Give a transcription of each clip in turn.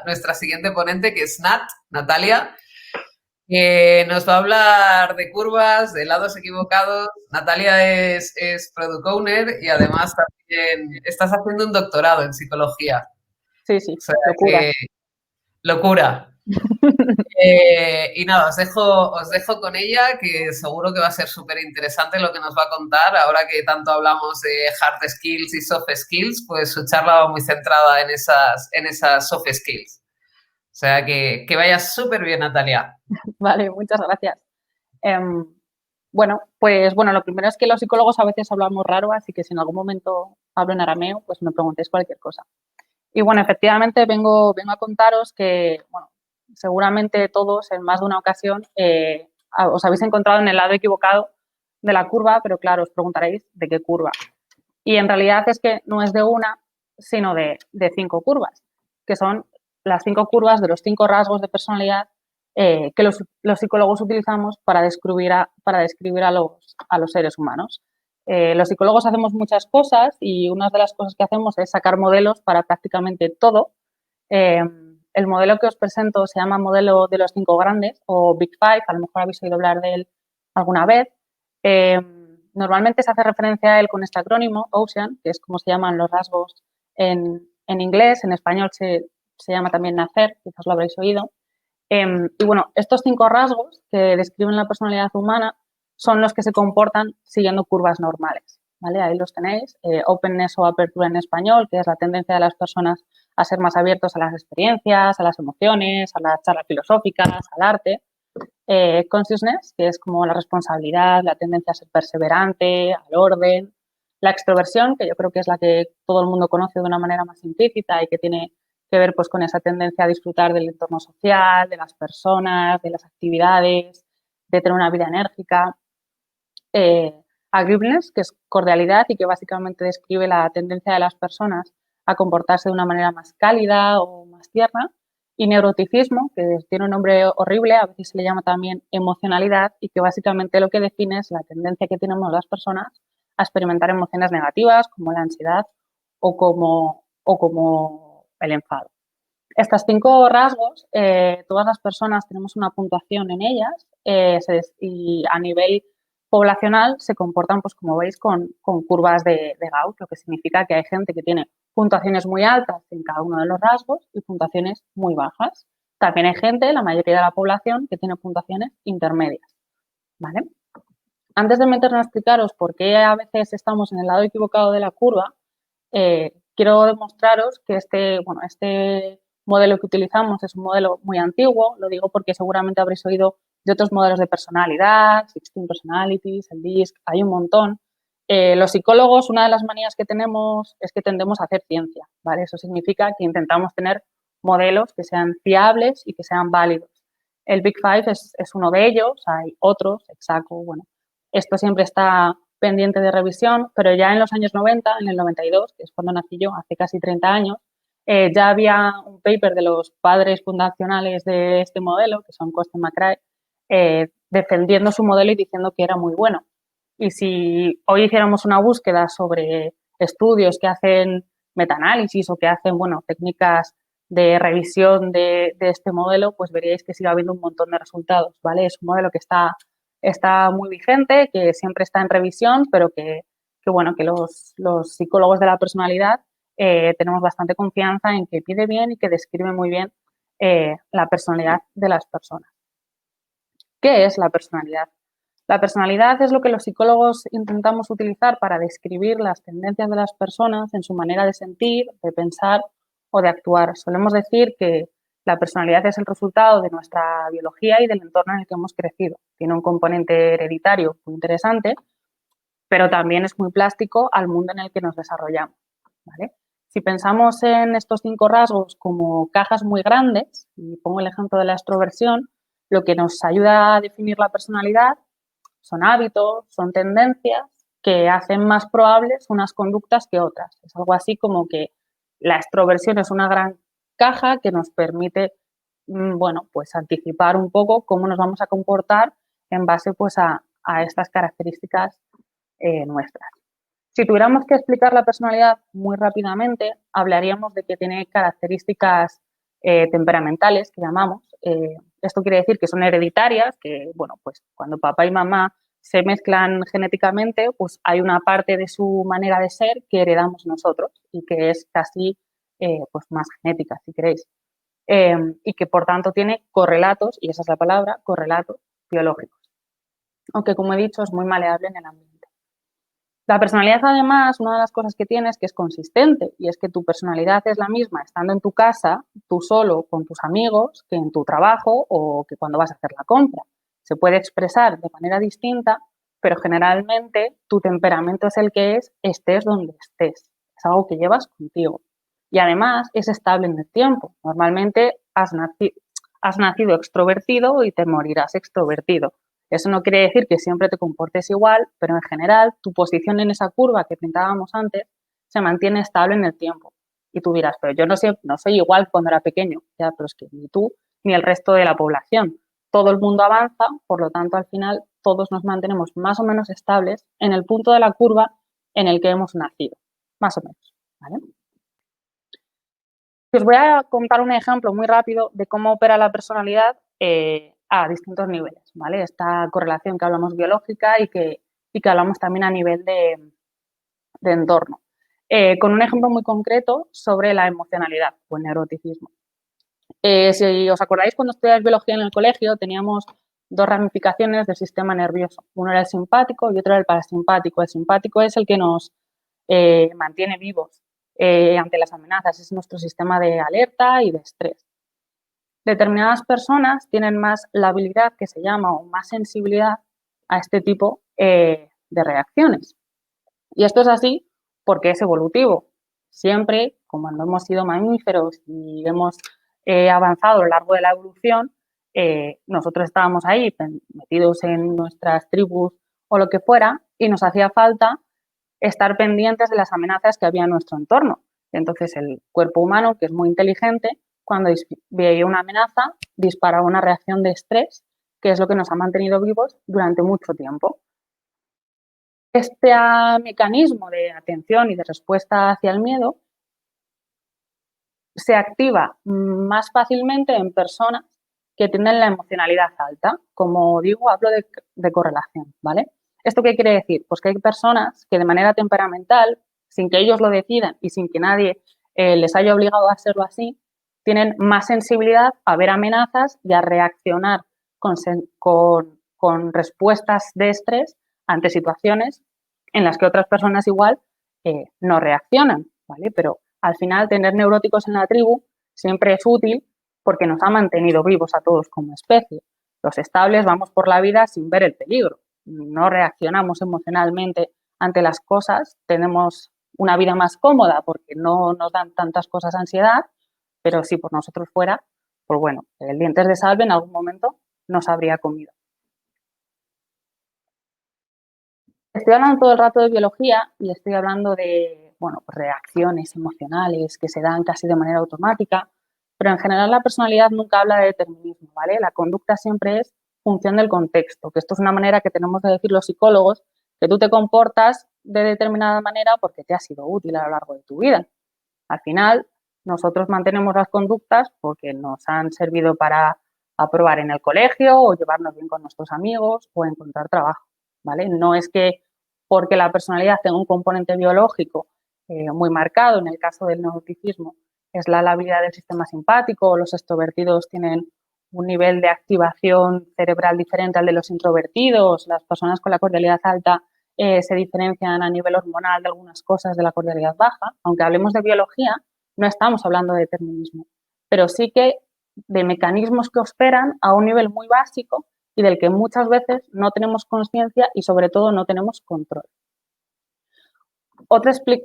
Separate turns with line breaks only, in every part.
nuestra siguiente ponente, que es Natalia, que nos va a hablar de curvas, de lados equivocados. Natalia es Product Owner y además también estás haciendo un doctorado en psicología.
Sí,
O
sí,
sea
locura.
que, locura. Y nada, os dejo con ella, que seguro que va a ser súper interesante lo que nos va a contar. Ahora que tanto hablamos de hard skills y soft skills, pues su charla va muy centrada en esas soft skills. O sea que vaya súper bien, Natalia.
Vale, muchas gracias. Em, bueno, lo primero es que los psicólogos a veces hablamos raro, así que si en algún momento hablo en arameo, pues me preguntéis cualquier cosa. Y bueno, efectivamente vengo a contaros que, bueno, seguramente todos en más de una ocasión os habéis encontrado en el lado equivocado de la curva, pero claro, os preguntaréis de qué curva. Y en realidad es que no es de una, sino de 5 curvas, que son las 5 curvas de los 5 rasgos de personalidad que los psicólogos utilizamos para describir a los seres humanos. Los psicólogos hacemos muchas cosas y una de las cosas que hacemos es sacar modelos para prácticamente todo. El modelo que os presento se llama modelo de los 5 grandes o Big Five, a lo mejor habéis oído hablar de él alguna vez. Normalmente se hace referencia a él con este acrónimo, OCEAN, que es como se llaman los rasgos en inglés, en español se llama también nacer, quizás lo habréis oído. Y bueno, estos 5 rasgos que describen la personalidad humana son los que se comportan siguiendo curvas normales, ¿vale? Ahí los tenéis, openness o apertura en español, que es la tendencia de las personas a ser más abiertos a las experiencias, a las emociones, a las charlas filosóficas, al arte. Consciousness, que es como la responsabilidad, la tendencia a ser perseverante, al orden. La extroversión, que yo creo que es la que todo el mundo conoce de una manera más implícita y que tiene que ver pues, con esa tendencia a disfrutar del entorno social, de las personas, de las actividades, de tener una vida enérgica. Agreeableness, que es cordialidad y que básicamente describe la tendencia de las personas a comportarse de una manera más cálida o más tierna. Y neuroticismo, que tiene un nombre horrible, a veces se le llama también emocionalidad y que básicamente lo que define es la tendencia que tenemos las personas a experimentar emociones negativas como la ansiedad o como el enfado. Estas 5 rasgos, todas las personas tenemos una puntuación en ellas y a nivel poblacional se comportan, pues como veis, con curvas de Gauss, lo que significa que hay gente que tiene puntuaciones muy altas en cada uno de los rasgos y puntuaciones muy bajas. También hay gente, la mayoría de la población, que tiene puntuaciones intermedias. ¿Vale? Antes de meternos a explicaros por qué a veces estamos en el lado equivocado de la curva, quiero demostraros que este modelo que utilizamos es un modelo muy antiguo. Lo digo porque seguramente habréis oído de otros modelos de personalidad, 16 Personalities, el DISC, hay un montón. Los psicólogos, una de las manías que tenemos es que tendemos a hacer ciencia, ¿vale? Eso significa que intentamos tener modelos que sean fiables y que sean válidos. El Big Five es uno de ellos, hay otros, Exaco, bueno, esto siempre está pendiente de revisión, pero ya en los años 90, en el 92, que es cuando nací yo, hace casi 30 años, ya había un paper de los padres fundacionales de este modelo, que son Costa y McRae, defendiendo su modelo y diciendo que era muy bueno. Y si hoy hiciéramos una búsqueda sobre estudios que hacen metaanálisis o que hacen, bueno, técnicas de revisión de este modelo, pues veríais que sigue habiendo un montón de resultados, ¿vale? Es un modelo que está muy vigente, que siempre está en revisión, pero bueno, que los psicólogos de la personalidad tenemos bastante confianza en que pide bien y que describe muy bien la personalidad de las personas. ¿Qué es la personalidad? La personalidad es lo que los psicólogos intentamos utilizar para describir las tendencias de las personas en su manera de sentir, de pensar o de actuar. Solemos decir que la personalidad es el resultado de nuestra biología y del entorno en el que hemos crecido. Tiene un componente hereditario muy interesante, pero también es muy plástico al mundo en el que nos desarrollamos, ¿vale? Si pensamos en estos 5 rasgos como cajas muy grandes, y pongo el ejemplo de la extroversión, lo que nos ayuda a definir la personalidad son hábitos, son tendencias que hacen más probables unas conductas que otras. Es algo así como que la extroversión es una gran caja que nos permite, bueno, pues anticipar un poco cómo nos vamos a comportar en base pues a estas características nuestras. Si tuviéramos que explicar la personalidad muy rápidamente, hablaríamos de que tiene características temperamentales, que llamamos. Esto quiere decir que son hereditarias, que, bueno, pues cuando papá y mamá se mezclan genéticamente, pues hay una parte de su manera de ser que heredamos nosotros y que es casi pues más genética, si queréis. Y que por tanto tiene correlatos, y esa es la palabra, correlatos biológicos. Aunque, como he dicho, es muy maleable en el ambiente. La personalidad, además, una de las cosas que tiene es que es consistente, y es que tu personalidad es la misma estando en tu casa, tú solo, con tus amigos, que en tu trabajo o que cuando vas a hacer la compra. Se puede expresar de manera distinta, pero generalmente tu temperamento es el que es, estés donde estés. Es algo que llevas contigo. Y además es estable en el tiempo. Normalmente has nacido extrovertido y te morirás extrovertido. Eso no quiere decir que siempre te comportes igual, pero en general tu posición en esa curva que pintábamos antes se mantiene estable en el tiempo. Y tú dirás, pero yo no soy igual cuando era pequeño. Ya, pero es que ni tú ni el resto de la población. Todo el mundo avanza, por lo tanto, al final todos nos mantenemos más o menos estables en el punto de la curva en el que hemos nacido. Más o menos. ¿Vale? Os voy a contar un ejemplo muy rápido de cómo opera la personalidad a distintos niveles, ¿vale? Esta correlación que hablamos biológica y que hablamos también a nivel de entorno. Con un ejemplo muy concreto sobre la emocionalidad o el neuroticismo. Si os acordáis, cuando estudiáis biología en el colegio, teníamos dos ramificaciones del sistema nervioso. Uno era el simpático y otro era el parasimpático. El simpático es el que nos mantiene vivos ante las amenazas, es nuestro sistema de alerta y de estrés. Determinadas personas tienen más la habilidad que se llama o más sensibilidad a este tipo de reacciones. Y esto es así porque es evolutivo. Siempre, como no hemos sido mamíferos y hemos avanzado a lo largo de la evolución, nosotros estábamos ahí metidos en nuestras tribus o lo que fuera y nos hacía falta estar pendientes de las amenazas que había en nuestro entorno. Entonces, el cuerpo humano, que es muy inteligente, cuando veía una amenaza, disparaba una reacción de estrés, que es lo que nos ha mantenido vivos durante mucho tiempo. Este mecanismo de atención y de respuesta hacia el miedo se activa más fácilmente en personas que tienen la emocionalidad alta. Como digo, hablo de correlación, ¿vale? ¿Esto qué quiere decir? Pues que hay personas que de manera temperamental, sin que ellos lo decidan y sin que nadie les haya obligado a hacerlo así, tienen más sensibilidad a ver amenazas y a reaccionar con respuestas de estrés ante situaciones en las que otras personas igual no reaccionan, ¿vale? Pero al final tener neuróticos en la tribu siempre es útil porque nos ha mantenido vivos a todos como especie. Los estables vamos por la vida sin ver el peligro, no reaccionamos emocionalmente ante las cosas, tenemos una vida más cómoda porque no nos dan tantas cosas ansiedad, pero si por nosotros fuera, pues bueno, el dientes de salve en algún momento nos habría comido. Estoy hablando todo el rato de biología y estoy hablando de, bueno, reacciones emocionales que se dan casi de manera automática, pero en general la personalidad nunca habla de determinismo, ¿vale? La conducta siempre es función del contexto, que esto es una manera que tenemos de decir los psicólogos, que tú te comportas de determinada manera porque te ha sido útil a lo largo de tu vida. Al final, nosotros mantenemos las conductas porque nos han servido para aprobar en el colegio o llevarnos bien con nuestros amigos o encontrar trabajo, ¿vale? No es que porque la personalidad tenga un componente biológico muy marcado, en el caso del neuroticismo, es la labilidad del sistema simpático, los extrovertidos tienen un nivel de activación cerebral diferente al de los introvertidos, las personas con la cordialidad alta se diferencian a nivel hormonal de algunas cosas de la cordialidad baja. Aunque hablemos de biología, no estamos hablando de determinismo, pero sí que de mecanismos que operan a un nivel muy básico y del que muchas veces no tenemos conciencia y sobre todo no tenemos control.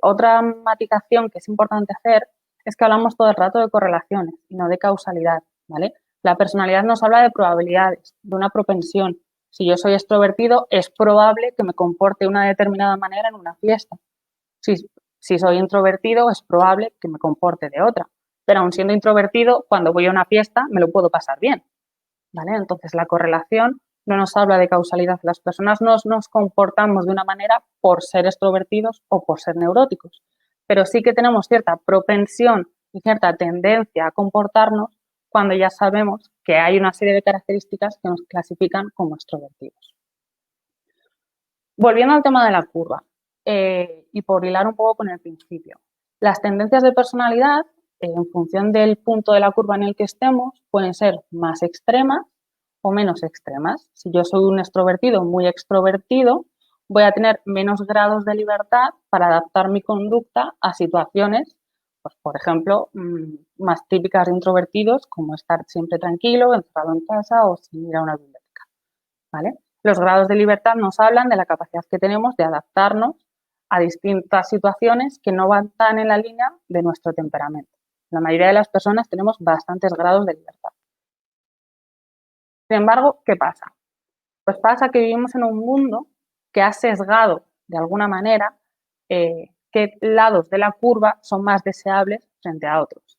Otra matización que es importante hacer es que hablamos todo el rato de correlaciones y no de causalidad, ¿vale? La personalidad nos habla de probabilidades, de una propensión. Si yo soy extrovertido, es probable que me comporte de una determinada manera en una fiesta. Si soy introvertido, es probable que me comporte de otra. Pero aun siendo introvertido, cuando voy a una fiesta me lo puedo pasar bien, ¿vale? Entonces la correlación no nos habla de causalidad. Las personas no nos comportamos de una manera por ser extrovertidos o por ser neuróticos, pero sí que tenemos cierta propensión y cierta tendencia a comportarnos cuando ya sabemos que hay una serie de características que nos clasifican como extrovertidos. Volviendo al tema de la curva, y por hilar un poco con el principio, las tendencias de personalidad, en función del punto de la curva en el que estemos, pueden ser más extremas o menos extremas. Si yo soy un extrovertido muy extrovertido, voy a tener menos grados de libertad para adaptar mi conducta a situaciones, pues, por ejemplo, más típicas de introvertidos, como estar siempre tranquilo, encerrado en casa o sin ir a una biblioteca, ¿vale? Los grados de libertad nos hablan de la capacidad que tenemos de adaptarnos a distintas situaciones que no van tan en la línea de nuestro temperamento. La mayoría de las personas tenemos bastantes grados de libertad. Sin embargo, ¿qué pasa? Pues pasa que vivimos en un mundo que ha sesgado de alguna manera qué lados de la curva son más deseables frente a otros.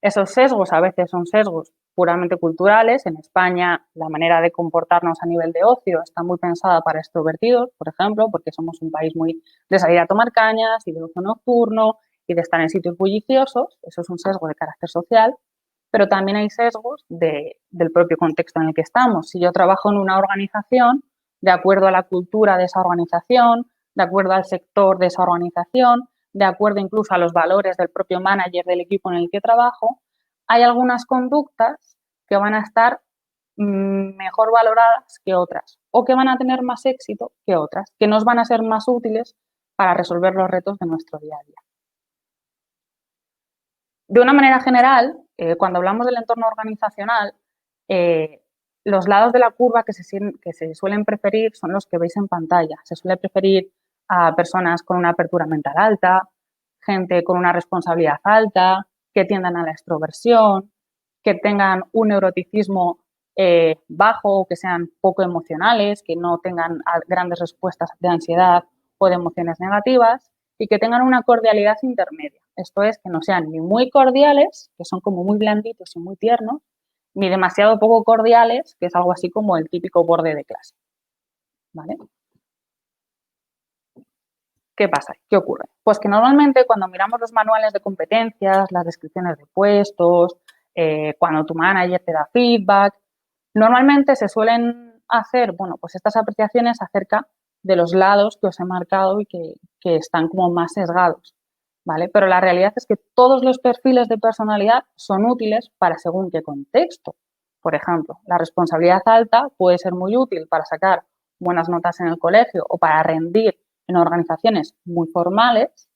Esos sesgos a veces son sesgos puramente culturales. En España, la manera de comportarnos a nivel de ocio está muy pensada para extrovertidos, por ejemplo, porque somos un país muy de salir a tomar cañas y de ocio nocturno y de estar en sitios bulliciosos. Eso es un sesgo de carácter social, pero también hay sesgos del propio contexto en el que estamos. Si yo trabajo en una organización, de acuerdo a la cultura de esa organización, de acuerdo al sector de esa organización, de acuerdo incluso a los valores del propio manager del equipo en el que trabajo, hay algunas conductas que van a estar mejor valoradas que otras o que van a tener más éxito que otras, que nos van a ser más útiles para resolver los retos de nuestro día a día. De una manera general, cuando hablamos del entorno organizacional, los lados de la curva que se suelen preferir son los que veis en pantalla. Se suele preferir a personas con una apertura mental alta, gente con una responsabilidad alta, que tiendan a la extroversión, que tengan un neuroticismo bajo o que sean poco emocionales, que no tengan grandes respuestas de ansiedad o de emociones negativas y que tengan una cordialidad intermedia. Esto es, que no sean ni muy cordiales, que son como muy blanditos y muy tiernos, ni demasiado poco cordiales, que es algo así como el típico borde de clase. ¿Vale? ¿Qué pasa? ¿Qué ocurre? Pues que normalmente cuando miramos los manuales de competencias, las descripciones de puestos, cuando tu manager te da feedback, normalmente se suelen hacer, bueno, pues estas apreciaciones acerca de los lados que os he marcado y que están como más sesgados, ¿vale? Pero la realidad es que todos los perfiles de personalidad son útiles para según qué contexto. Por ejemplo, la responsabilidad alta puede ser muy útil para sacar buenas notas en el colegio o para rendir en organizaciones muy formales,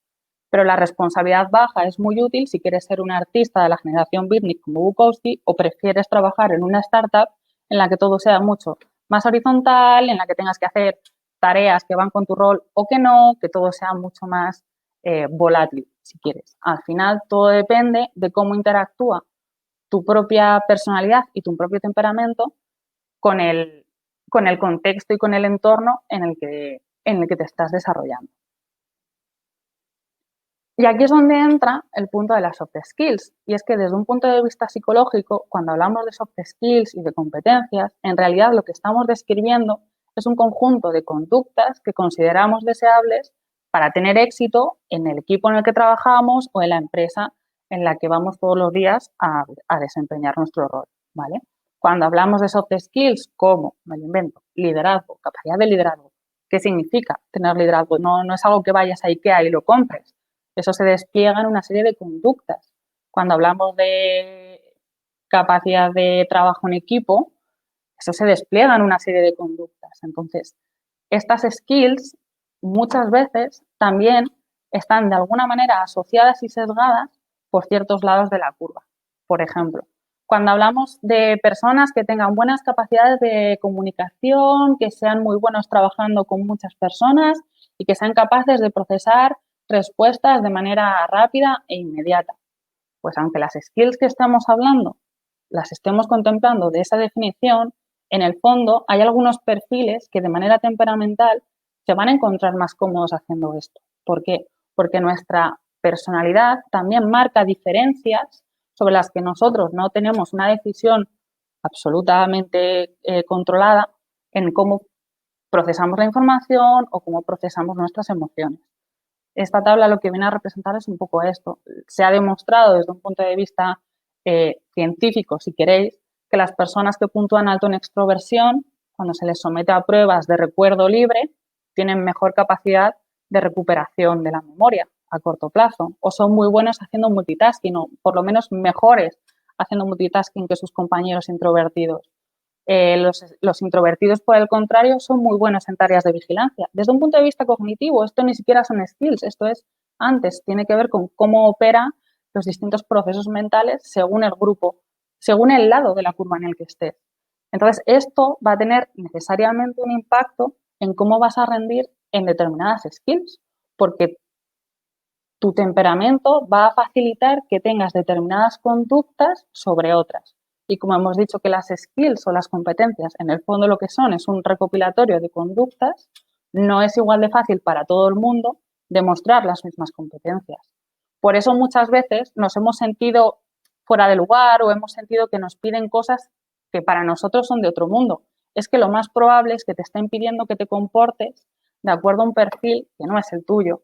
pero la responsabilidad baja es muy útil si quieres ser un artista de la generación beatnik como Bukowski o prefieres trabajar en una startup en la que todo sea mucho más horizontal, en la que tengas que hacer tareas que van con tu rol o que no, que todo sea mucho más volátil, si quieres. Al final, todo depende de cómo interactúa tu propia personalidad y tu propio temperamento con el contexto y con el entorno en el que te estás desarrollando. Y aquí es donde entra el punto de las soft skills. Y es que desde un punto de vista psicológico, cuando hablamos de soft skills y de competencias, en realidad lo que estamos describiendo es un conjunto de conductas que consideramos deseables para tener éxito en el equipo en el que trabajamos o en la empresa en la que vamos todos los días a desempeñar nuestro rol, ¿vale? Cuando hablamos de soft skills, como, me lo invento, liderazgo, capacidad de liderazgo, ¿qué significa tener liderazgo? No es algo que vayas a IKEA y lo compres. Eso se despliega en una serie de conductas. Cuando hablamos de capacidad de trabajo en equipo, eso se despliega en una serie de conductas. Entonces, estas skills muchas veces también están de alguna manera asociadas y sesgadas por ciertos lados de la curva. Por ejemplo, cuando hablamos de personas que tengan buenas capacidades de comunicación, que sean muy buenos trabajando con muchas personas y que sean capaces de procesar respuestas de manera rápida e inmediata. Pues aunque las skills que estamos hablando las estemos contemplando de esa definición, en el fondo hay algunos perfiles que de manera temperamental se van a encontrar más cómodos haciendo esto. ¿Por qué? Porque nuestra personalidad también marca diferencias sobre las que nosotros no tenemos una decisión absolutamente controlada en cómo procesamos la información o cómo procesamos nuestras emociones. Esta tabla lo que viene a representar es un poco esto. Se ha demostrado desde un punto de vista científico, si queréis, que las personas que puntúan alto en extroversión, cuando se les somete a pruebas de recuerdo libre, tienen mejor capacidad de recuperación de la memoria a corto plazo, o son muy buenos haciendo multitasking, o por lo menos mejores haciendo multitasking que sus compañeros introvertidos. Los introvertidos, por el contrario, son muy buenos en tareas de vigilancia. Desde un punto de vista cognitivo, esto ni siquiera son skills, esto es antes, tiene que ver con cómo operan los distintos procesos mentales según el grupo, según el lado de la curva en el que estés. Entonces, esto va a tener necesariamente un impacto en cómo vas a rendir en determinadas skills, porque tu temperamento va a facilitar que tengas determinadas conductas sobre otras. Y como hemos dicho que las skills o las competencias, en el fondo lo que son es un recopilatorio de conductas, no es igual de fácil para todo el mundo demostrar las mismas competencias. Por eso muchas veces nos hemos sentido fuera de lugar o hemos sentido que nos piden cosas que para nosotros son de otro mundo. Es que lo más probable es que te estén pidiendo que te comportes de acuerdo a un perfil que no es el tuyo.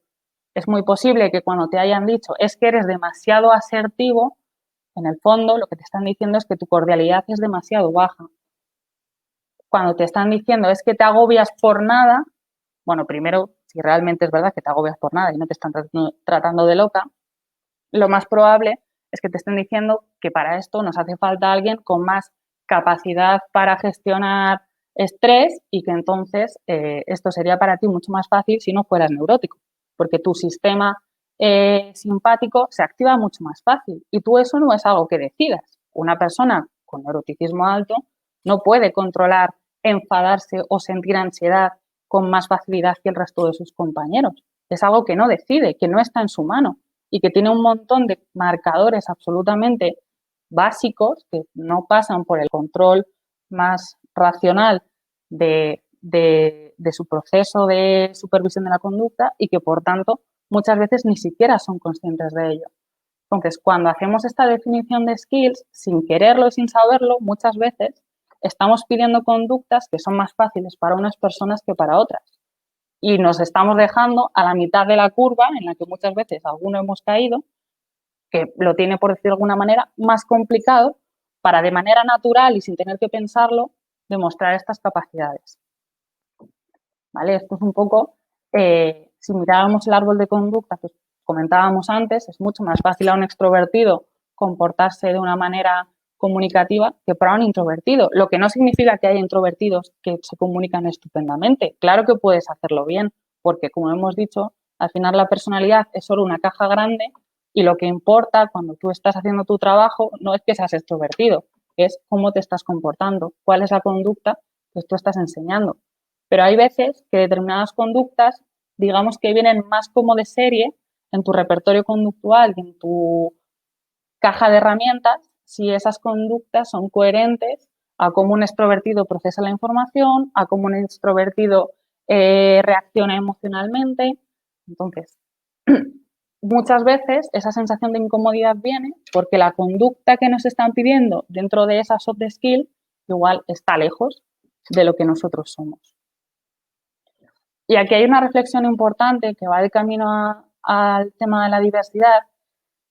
Es muy posible que cuando te hayan dicho es que eres demasiado asertivo, en el fondo lo que te están diciendo es que tu cordialidad es demasiado baja. Cuando te están diciendo es que te agobias por nada, bueno, primero, si realmente es verdad que te agobias por nada y no te están tratando de loca, lo más probable es que te estén diciendo que para esto nos hace falta alguien con más capacidad para gestionar estrés y que entonces esto sería para ti mucho más fácil si no fueras neurótico, porque tu sistema simpático se activa mucho más fácil y tú eso no es algo que decidas. Una persona con neuroticismo alto no puede controlar enfadarse o sentir ansiedad con más facilidad que el resto de sus compañeros. Es algo que no decide, que no está en su mano y que tiene un montón de marcadores absolutamente básicos que no pasan por el control más racional de su proceso de supervisión de la conducta y que, por tanto, muchas veces ni siquiera son conscientes de ello. Entonces, cuando hacemos esta definición de skills, sin quererlo y sin saberlo, muchas veces estamos pidiendo conductas que son más fáciles para unas personas que para otras. Y nos estamos dejando a la mitad de la curva, en la que muchas veces alguno hemos caído, que lo tiene, por decir de alguna manera, más complicado para de manera natural y sin tener que pensarlo, demostrar estas capacidades. ¿Vale? Esto es un poco, si mirábamos el árbol de conducta que comentábamos antes, es mucho más fácil a un extrovertido comportarse de una manera comunicativa que para un introvertido, lo que no significa que haya introvertidos que se comunican estupendamente. Claro que puedes hacerlo bien, porque como hemos dicho, al final la personalidad es solo una caja grande y lo que importa cuando tú estás haciendo tu trabajo no es que seas extrovertido, es cómo te estás comportando, cuál es la conducta que tú estás enseñando. Pero hay veces que determinadas conductas, digamos que vienen más como de serie en tu repertorio conductual y en tu caja de herramientas si esas conductas son coherentes a cómo un extrovertido procesa la información, a cómo un extrovertido reacciona emocionalmente. Entonces, muchas veces esa sensación de incomodidad viene porque la conducta que nos están pidiendo dentro de esa soft skill igual está lejos de lo que nosotros somos. Y aquí hay una reflexión importante que va de camino al tema de la diversidad,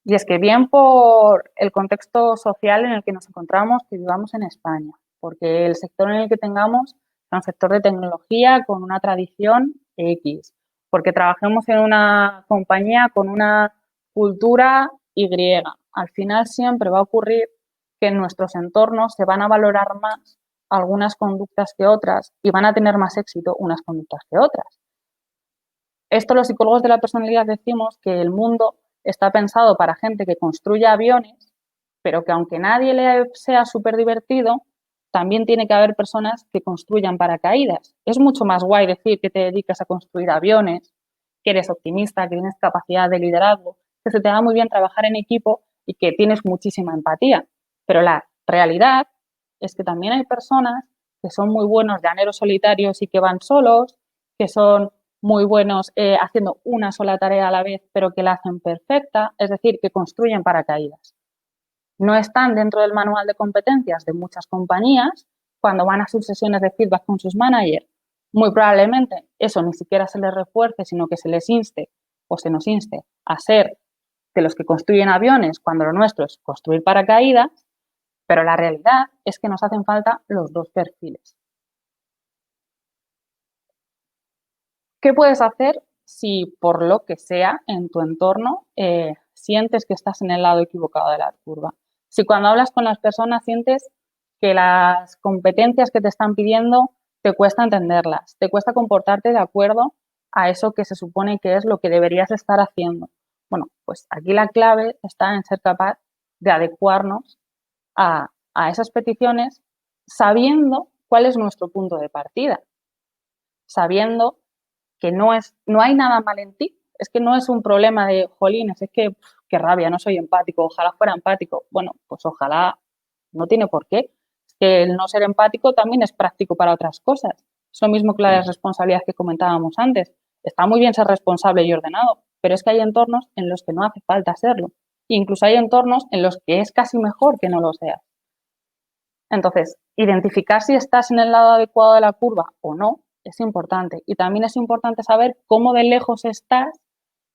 y es que bien por el contexto social en el que nos encontramos, que vivamos en España, porque el sector en el que tengamos es un sector de tecnología con una tradición X, porque trabajemos en una compañía con una cultura Y. Al final siempre va a ocurrir que en nuestros entornos se van a valorar más algunas conductas que otras y van a tener más éxito unas conductas que otras. Esto los psicólogos de la personalidad decimos que el mundo está pensado para gente que construye aviones, pero que aunque nadie le sea súper divertido, también tiene que haber personas que construyan paracaídas. Es mucho más guay decir que te dedicas a construir aviones, que eres optimista, que tienes capacidad de liderazgo, que se te da muy bien trabajar en equipo y que tienes muchísima empatía. Pero la realidad es que también hay personas que son muy buenos llaneros solitarios y que van solos, que son muy buenos haciendo una sola tarea a la vez, pero que la hacen perfecta, es decir, que construyen paracaídas. No están dentro del manual de competencias de muchas compañías cuando van a sus sesiones de feedback con sus managers. Muy probablemente eso ni siquiera se les refuerce, sino que se les inste o se nos inste a ser de los que construyen aviones cuando lo nuestro es construir paracaídas, pero la realidad es que nos hacen falta los dos perfiles. ¿Qué puedes hacer si por lo que sea en tu entorno sientes que estás en el lado equivocado de la curva? Si cuando hablas con las personas sientes que las competencias que te están pidiendo te cuesta entenderlas, te cuesta comportarte de acuerdo a eso que se supone que es lo que deberías estar haciendo. Bueno, pues aquí la clave está en ser capaz de adecuarnos a esas peticiones sabiendo cuál es nuestro punto de partida, sabiendo que no hay nada mal en ti, es que no es un problema de, jolines, es que qué rabia, no soy empático, ojalá fuera empático. Bueno, pues ojalá, no tiene por qué. Es que el no ser empático también es práctico para otras cosas. Es lo mismo que las responsabilidades que comentábamos antes. Está muy bien ser responsable y ordenado, pero es que hay entornos en los que no hace falta serlo. Incluso hay entornos en los que es casi mejor que no lo seas. Entonces, identificar si estás en el lado adecuado de la curva o no es importante. Y también es importante saber cómo de lejos estás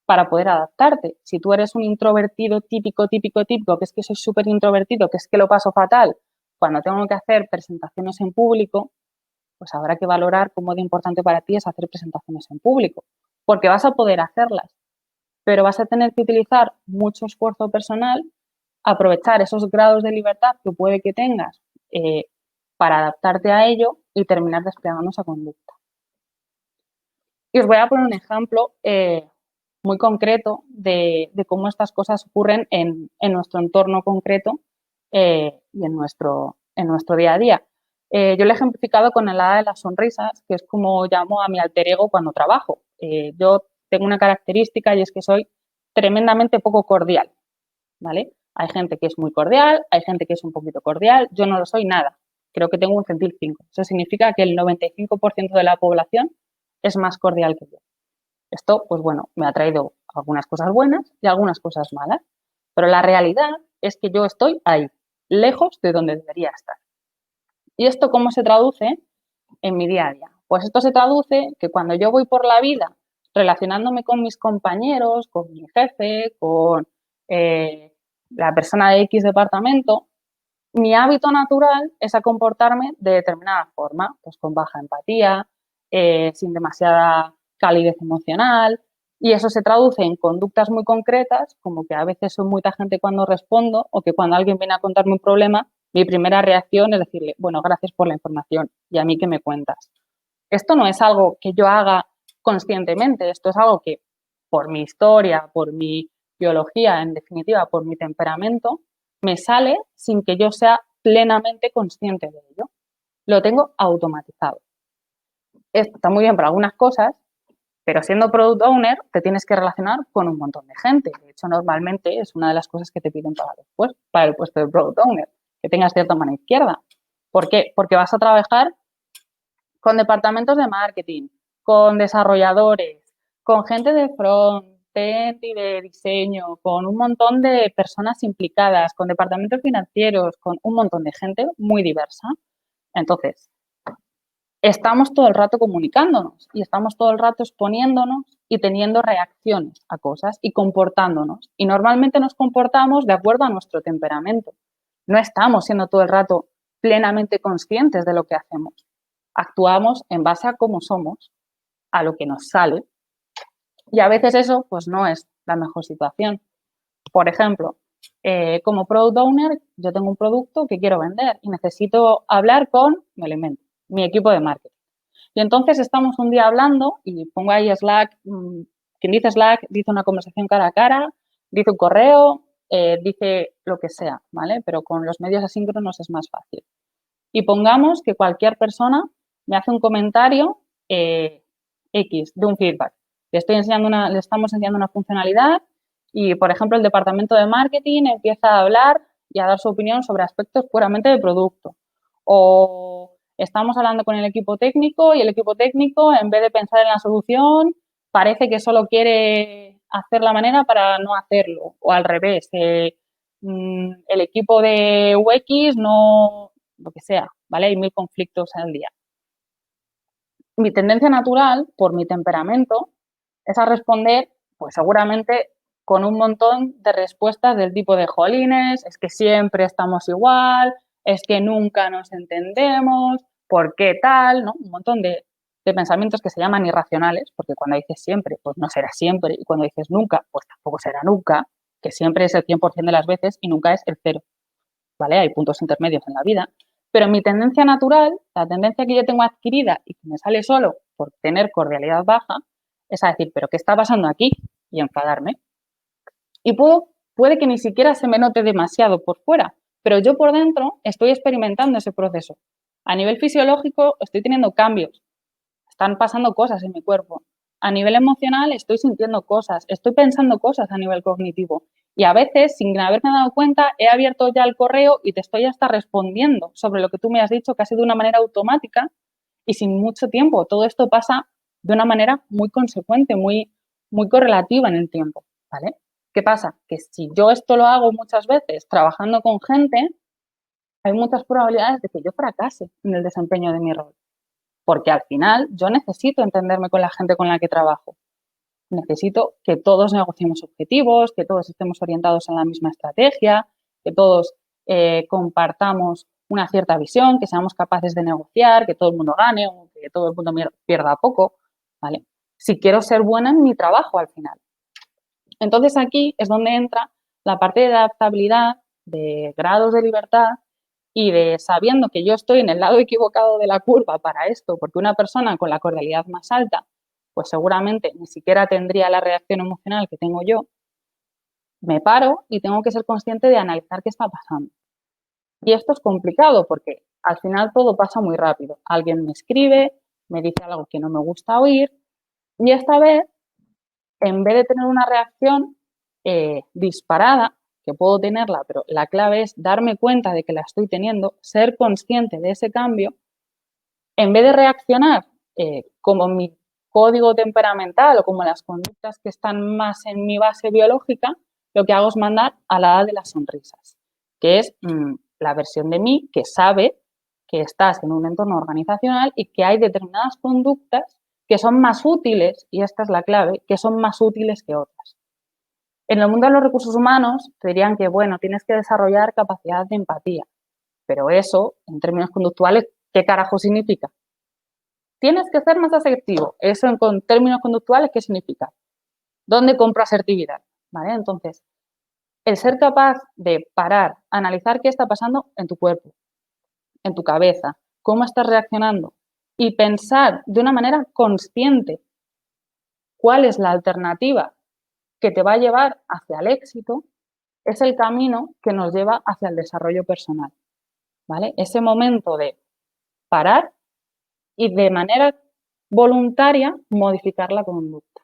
para poder adaptarte. Si tú eres un introvertido típico, que es que soy súper introvertido, que es que lo paso fatal, cuando tengo que hacer presentaciones en público, pues habrá que valorar cómo de importante para ti es hacer presentaciones en público, porque vas a poder hacerlas, pero vas a tener que utilizar mucho esfuerzo personal, aprovechar esos grados de libertad que puede que tengas eh, para adaptarte a ello y terminar desplegando esa conducta. Y os voy a poner un ejemplo muy concreto de cómo estas cosas ocurren en nuestro entorno concreto y en nuestro día a día. Yo lo he ejemplificado con el hada de las sonrisas, que es como llamo a mi alter ego cuando trabajo. Yo tengo una característica y es que soy tremendamente poco cordial, ¿vale? Hay gente que es muy cordial, hay gente que es un poquito cordial, yo no lo soy nada. Creo que tengo un centil 5. Eso significa que el 95% de la población es más cordial que yo. Esto, pues bueno, me ha traído algunas cosas buenas y algunas cosas malas, pero la realidad es que yo estoy ahí, lejos de donde debería estar. ¿Y esto cómo se traduce en mi día a día? Pues esto se traduce que cuando yo voy por la vida relacionándome con mis compañeros, con mi jefe, con la persona de X departamento, mi hábito natural es a comportarme de determinada forma, pues con baja empatía, sin demasiada calidez emocional, y eso se traduce en conductas muy concretas, como que a veces soy muy tajante cuando respondo o que cuando alguien viene a contarme un problema, mi primera reacción es decirle, bueno, gracias por la información, ¿y a mí qué me cuentas? Esto no es algo que yo haga conscientemente, esto es algo que por mi historia, por mi biología, en definitiva, por mi temperamento, me sale sin que yo sea plenamente consciente de ello. Lo tengo automatizado. Esto está muy bien para algunas cosas, pero siendo product owner te tienes que relacionar con un montón de gente. De hecho, normalmente es una de las cosas que te piden para el puesto de product owner, que tengas cierta mano izquierda. ¿Por qué? Porque vas a trabajar con departamentos de marketing, con desarrolladores, con gente de front-end y de diseño, con un montón de personas implicadas, con departamentos financieros, con un montón de gente muy diversa. Entonces, estamos todo el rato comunicándonos y estamos todo el rato exponiéndonos y teniendo reacciones a cosas y comportándonos. Y normalmente nos comportamos de acuerdo a nuestro temperamento. No estamos siendo todo el rato plenamente conscientes de lo que hacemos. Actuamos en base a cómo somos, a lo que nos sale. Y a veces eso pues no es la mejor situación. Por ejemplo, como product owner, yo tengo un producto que quiero vender y necesito hablar con, me lo invento, mi equipo de marketing. Y entonces estamos un día hablando y pongo ahí Slack, quien dice Slack dice una conversación cara a cara, dice un correo, dice lo que sea, ¿vale? Pero con los medios asíncronos es más fácil. Y pongamos que cualquier persona me hace un comentario X de un feedback. Le estamos enseñando una funcionalidad y, por ejemplo, el departamento de marketing empieza a hablar y a dar su opinión sobre aspectos puramente de producto. O estamos hablando con el equipo técnico y el equipo técnico, en vez de pensar en la solución, parece que solo quiere hacer la manera para no hacerlo. O al revés, el equipo de UX no, lo que sea, ¿vale? Hay 1000 conflictos al día. Mi tendencia natural, por mi temperamento, es a responder Pues seguramente con un montón de respuestas del tipo de jolines, es que siempre estamos igual, es que nunca nos entendemos, ¿por qué tal? ¿No? Un montón de pensamientos que se llaman irracionales, porque cuando dices siempre, pues no será siempre, y cuando dices nunca, pues tampoco será nunca, que siempre es el 100% de las veces y nunca es el cero, ¿vale? Hay puntos intermedios en la vida, pero mi tendencia natural, la tendencia que yo tengo adquirida y que me sale solo por tener cordialidad baja, es a decir, ¿pero qué está pasando aquí? Y enfadarme. Y puede que ni siquiera se me note demasiado por fuera, pero yo por dentro estoy experimentando ese proceso. A nivel fisiológico estoy teniendo cambios, están pasando cosas en mi cuerpo. A nivel emocional estoy sintiendo cosas, estoy pensando cosas a nivel cognitivo. Y a veces, sin haberme dado cuenta, he abierto ya el correo y te estoy hasta respondiendo sobre lo que tú me has dicho, casi de una manera automática y sin mucho tiempo. Todo esto pasa de una manera muy consecuente, muy correlativa en el tiempo, ¿vale? ¿Qué pasa? Que si yo esto lo hago muchas veces trabajando con gente, hay muchas probabilidades de que yo fracase en el desempeño de mi rol. Porque al final yo necesito entenderme con la gente con la que trabajo. Necesito que todos negociemos objetivos, que todos estemos orientados en la misma estrategia, que todos compartamos una cierta visión, que seamos capaces de negociar, que todo el mundo gane o que todo el mundo pierda poco, ¿vale? Si quiero ser buena en mi trabajo al final. Entonces aquí es donde entra la parte de adaptabilidad, de grados de libertad y de sabiendo que yo estoy en el lado equivocado de la curva para esto, porque una persona con la cordialidad más alta, pues seguramente ni siquiera tendría la reacción emocional que tengo yo, me paro y tengo que ser consciente de analizar qué está pasando. Y esto es complicado porque al final todo pasa muy rápido. Alguien me escribe, me dice algo que no me gusta oír y esta vez, en vez de tener una reacción disparada, que puedo tenerla, pero la clave es darme cuenta de que la estoy teniendo, ser consciente de ese cambio, en vez de reaccionar como mi código temperamental o como las conductas que están más en mi base biológica, lo que hago es mandar a la edad de las sonrisas, que es la versión de mí que sabe que estás en un entorno organizacional y que hay determinadas conductas que son más útiles, y esta es la clave, que son más útiles que otras. En el mundo de los recursos humanos te dirían que, bueno, tienes que desarrollar capacidad de empatía, pero eso, en términos conductuales, ¿qué carajo significa? Tienes que ser más asertivo. Eso en términos conductuales, ¿qué significa? ¿Dónde compro asertividad? ¿Vale? Entonces, el ser capaz de parar, analizar qué está pasando en tu cuerpo, en tu cabeza, cómo estás reaccionando y pensar de una manera consciente cuál es la alternativa que te va a llevar hacia el éxito, es el camino que nos lleva hacia el desarrollo personal, ¿vale? Ese momento de parar y de manera voluntaria modificar la conducta.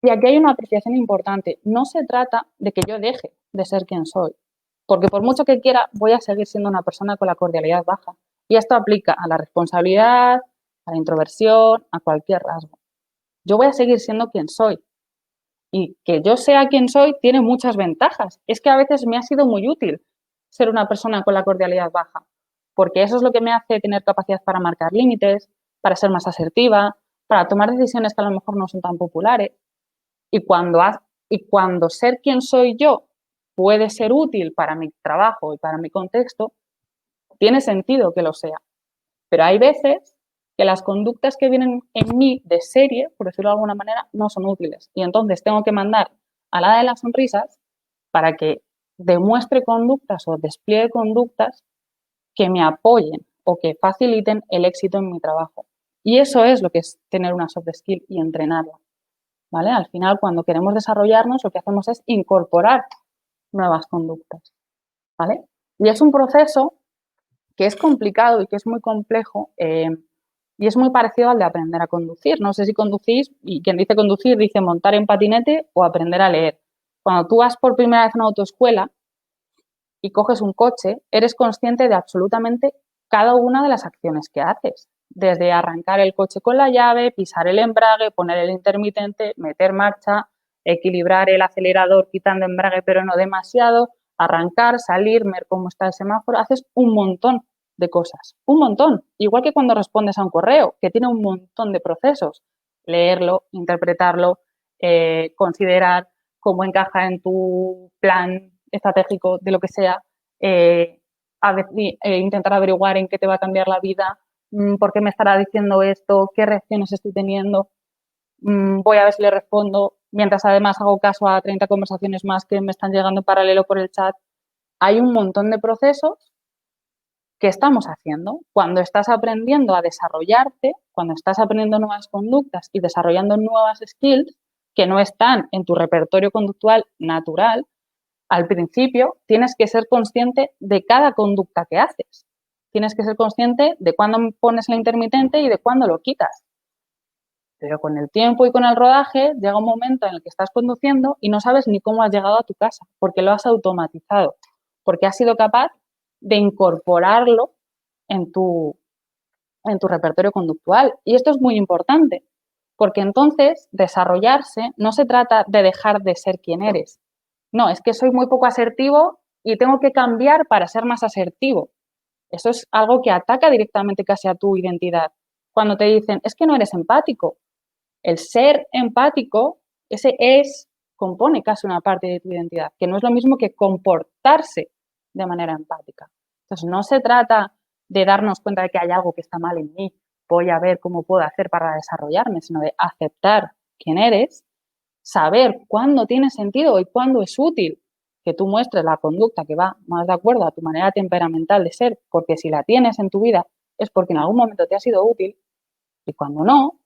Y aquí hay una apreciación importante. No se trata de que yo deje de ser quien soy, porque por mucho que quiera voy a seguir siendo una persona con la cordialidad baja. Y esto aplica a la responsabilidad, a la introversión, a cualquier rasgo. Yo voy a seguir siendo quien soy. Y que yo sea quien soy tiene muchas ventajas. Es que a veces me ha sido muy útil ser una persona con la cordialidad baja, porque eso es lo que me hace tener capacidad para marcar límites, para ser más asertiva, para tomar decisiones que a lo mejor no son tan populares. Y cuando ser quien soy yo puede ser útil para mi trabajo y para mi contexto, tiene sentido que lo sea. Pero hay veces que las conductas que vienen en mí de serie, por decirlo de alguna manera, no son útiles. Y entonces tengo que mandar a la de las sonrisas para que demuestre conductas o despliegue conductas que me apoyen o que faciliten el éxito en mi trabajo. Y eso es lo que es tener una soft skill y entrenarla. ¿Vale? Al final, cuando queremos desarrollarnos, lo que hacemos es incorporar nuevas conductas, ¿vale? Y es un proceso que es complicado y que es muy complejo y es muy parecido al de aprender a conducir. No sé si conducís, y quien dice conducir dice montar en patinete o aprender a leer. Cuando tú vas por primera vez a una autoescuela y coges un coche, eres consciente de absolutamente cada una de las acciones que haces. Desde arrancar el coche con la llave, pisar el embrague, poner el intermitente, meter marcha, equilibrar el acelerador quitando embrague pero no demasiado, arrancar, salir, ver cómo está el semáforo. Haces un montón de cosas, un montón. Igual que cuando respondes a un correo, que tiene un montón de procesos. leerlo, interpretarlo, considerar cómo encaja en tu plan estratégico de lo que sea, intentar averiguar en qué te va a cambiar la vida, por qué me estará diciendo esto, qué reacciones estoy teniendo, voy a ver si le respondo, mientras además hago caso a 30 conversaciones más que me están llegando en paralelo por el chat. Hay un montón de procesos que estamos haciendo. Cuando estás aprendiendo a desarrollarte, cuando estás aprendiendo nuevas conductas y desarrollando nuevas skills que no están en tu repertorio conductual natural, al principio tienes que ser consciente de cada conducta que haces. Tienes que ser consciente de cuándo pones la intermitente y de cuándo lo quitas. Pero con el tiempo y con el rodaje llega un momento en el que estás conduciendo y no sabes ni cómo has llegado a tu casa, porque lo has automatizado, porque has sido capaz de incorporarlo en tu repertorio conductual. Y esto es muy importante, porque entonces desarrollarse no se trata de dejar de ser quien eres. No, es que soy muy poco asertivo y tengo que cambiar para ser más asertivo. Eso es algo que ataca directamente casi a tu identidad. Cuando te dicen, es que no eres empático, el ser empático, ese es, compone casi una parte de tu identidad, que no es lo mismo que comportarse de manera empática. Entonces, no se trata de darnos cuenta de que hay algo que está mal en mí, voy a ver cómo puedo hacer para desarrollarme, sino de aceptar quién eres, saber cuándo tiene sentido y cuándo es útil que tú muestres la conducta que va más de acuerdo a tu manera temperamental de ser, porque si la tienes en tu vida es porque en algún momento te ha sido útil, y cuando no,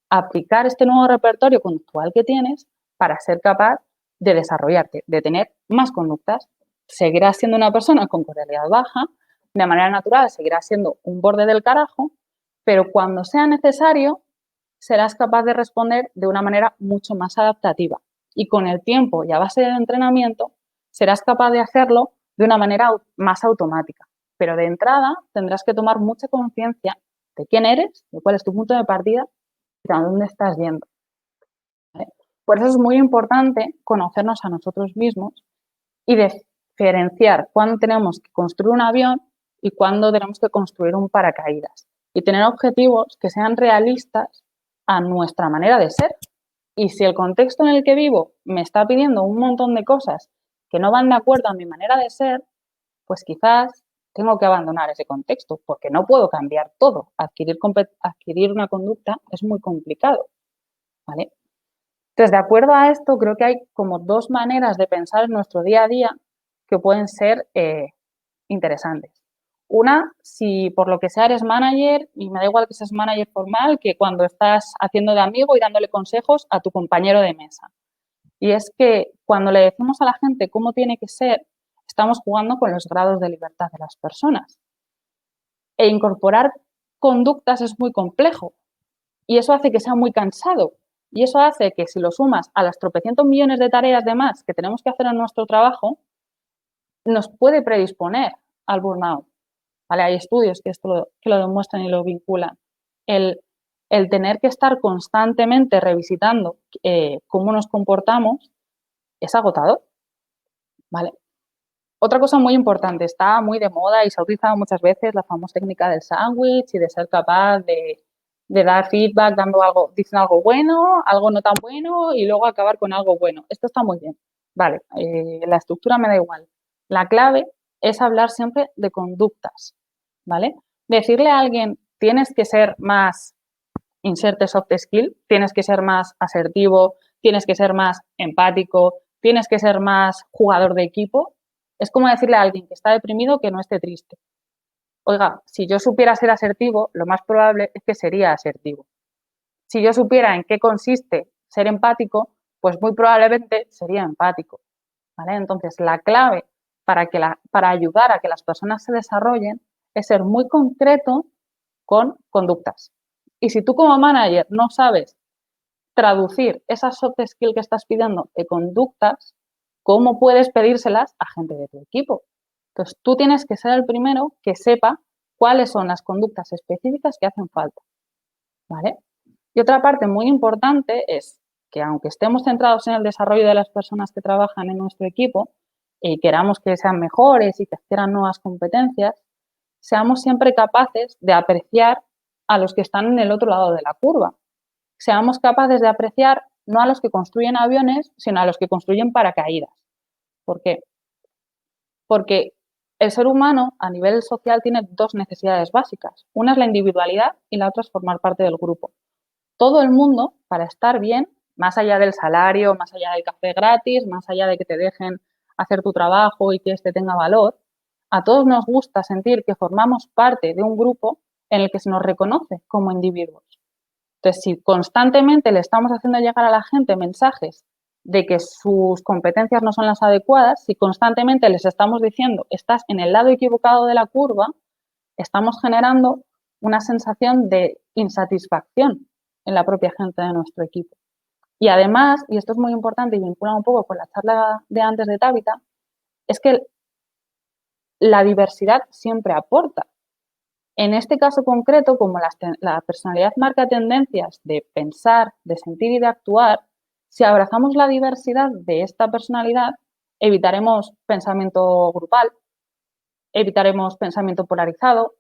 aplicar este nuevo repertorio conductual que tienes para ser capaz de desarrollarte, de tener más conductas. Seguirás siendo una persona con cordialidad baja, de manera natural seguirás siendo un borde del carajo, pero cuando sea necesario serás capaz de responder de una manera mucho más adaptativa. Y con el tiempo y a base de entrenamiento serás capaz de hacerlo de una manera más automática. Pero de entrada tendrás que tomar mucha conciencia de quién eres, de cuál es tu punto de partida y a dónde estás yendo. ¿Vale? Por eso es muy importante conocernos a nosotros mismos y diferenciar cuándo tenemos que construir un avión y cuándo tenemos que construir un paracaídas. Y tener objetivos que sean realistas a nuestra manera de ser. Y si el contexto en el que vivo me está pidiendo un montón de cosas que no van de acuerdo a mi manera de ser, pues quizás tengo que abandonar ese contexto, porque no puedo cambiar todo. Adquirir una conducta es muy complicado, ¿vale? Entonces, de acuerdo a esto, creo que hay como dos maneras de pensar en nuestro día a día que pueden ser interesantes. Una, si por lo que sea eres manager, y me da igual que seas manager formal, que cuando estás haciendo de amigo y dándole consejos a tu compañero de mesa. Y es que cuando le decimos a la gente cómo tiene que ser, estamos jugando con los grados de libertad de las personas. E incorporar conductas es muy complejo y eso hace que sea muy cansado. Y eso hace que si lo sumas a las tropecientos millones de tareas de más que tenemos que hacer en nuestro trabajo, nos puede predisponer al burnout. ¿Vale? Hay estudios que lo demuestran y lo vinculan. El, el tener que estar constantemente revisitando cómo nos comportamos es agotador. ¿Vale? Otra cosa muy importante, está muy de moda y se ha utilizado muchas veces la famosa técnica del sándwich y de ser capaz de dar feedback diciendo algo bueno, algo no tan bueno y luego acabar con algo bueno. Esto está muy bien. Vale, la estructura me da igual. La clave es hablar siempre de conductas, ¿vale? Decirle a alguien, tienes que ser más, inserte soft skill, tienes que ser más asertivo, tienes que ser más empático, tienes que ser más jugador de equipo. Es como decirle a alguien que está deprimido que no esté triste. Oiga, si yo supiera ser asertivo, lo más probable es que sería asertivo. Si yo supiera en qué consiste ser empático, pues muy probablemente sería empático. ¿Vale? Entonces, la clave para ayudar a que las personas se desarrollen es ser muy concreto con conductas. Y si tú como manager no sabes traducir esas soft skills que estás pidiendo en conductas, ¿cómo puedes pedírselas a gente de tu equipo? Entonces, tú tienes que ser el primero que sepa cuáles son las conductas específicas que hacen falta, ¿vale? Y otra parte muy importante es que aunque estemos centrados en el desarrollo de las personas que trabajan en nuestro equipo y queramos que sean mejores y que adquieran nuevas competencias, seamos siempre capaces de apreciar a los que están en el otro lado de la curva. seamos capaces de apreciar no a los que construyen aviones, sino a los que construyen paracaídas. ¿Por qué? Porque el ser humano a nivel social tiene dos necesidades básicas. Una es la individualidad y la otra es formar parte del grupo. Todo el mundo, para estar bien, más allá del salario, más allá del café gratis, más allá de que te dejen hacer tu trabajo y que este tenga valor, a todos nos gusta sentir que formamos parte de un grupo en el que se nos reconoce como individuos. Entonces, si constantemente le estamos haciendo llegar a la gente mensajes de que sus competencias no son las adecuadas, si constantemente les estamos diciendo estás en el lado equivocado de la curva, estamos generando una sensación de insatisfacción en la propia gente de nuestro equipo. Y además, y esto es muy importante y vincula un poco con la charla de antes de Tabitha, es que la diversidad siempre aporta. En este caso concreto, como la personalidad marca tendencias de pensar, de sentir y de actuar, si abrazamos la diversidad de esta personalidad, evitaremos pensamiento grupal, evitaremos pensamiento polarizado,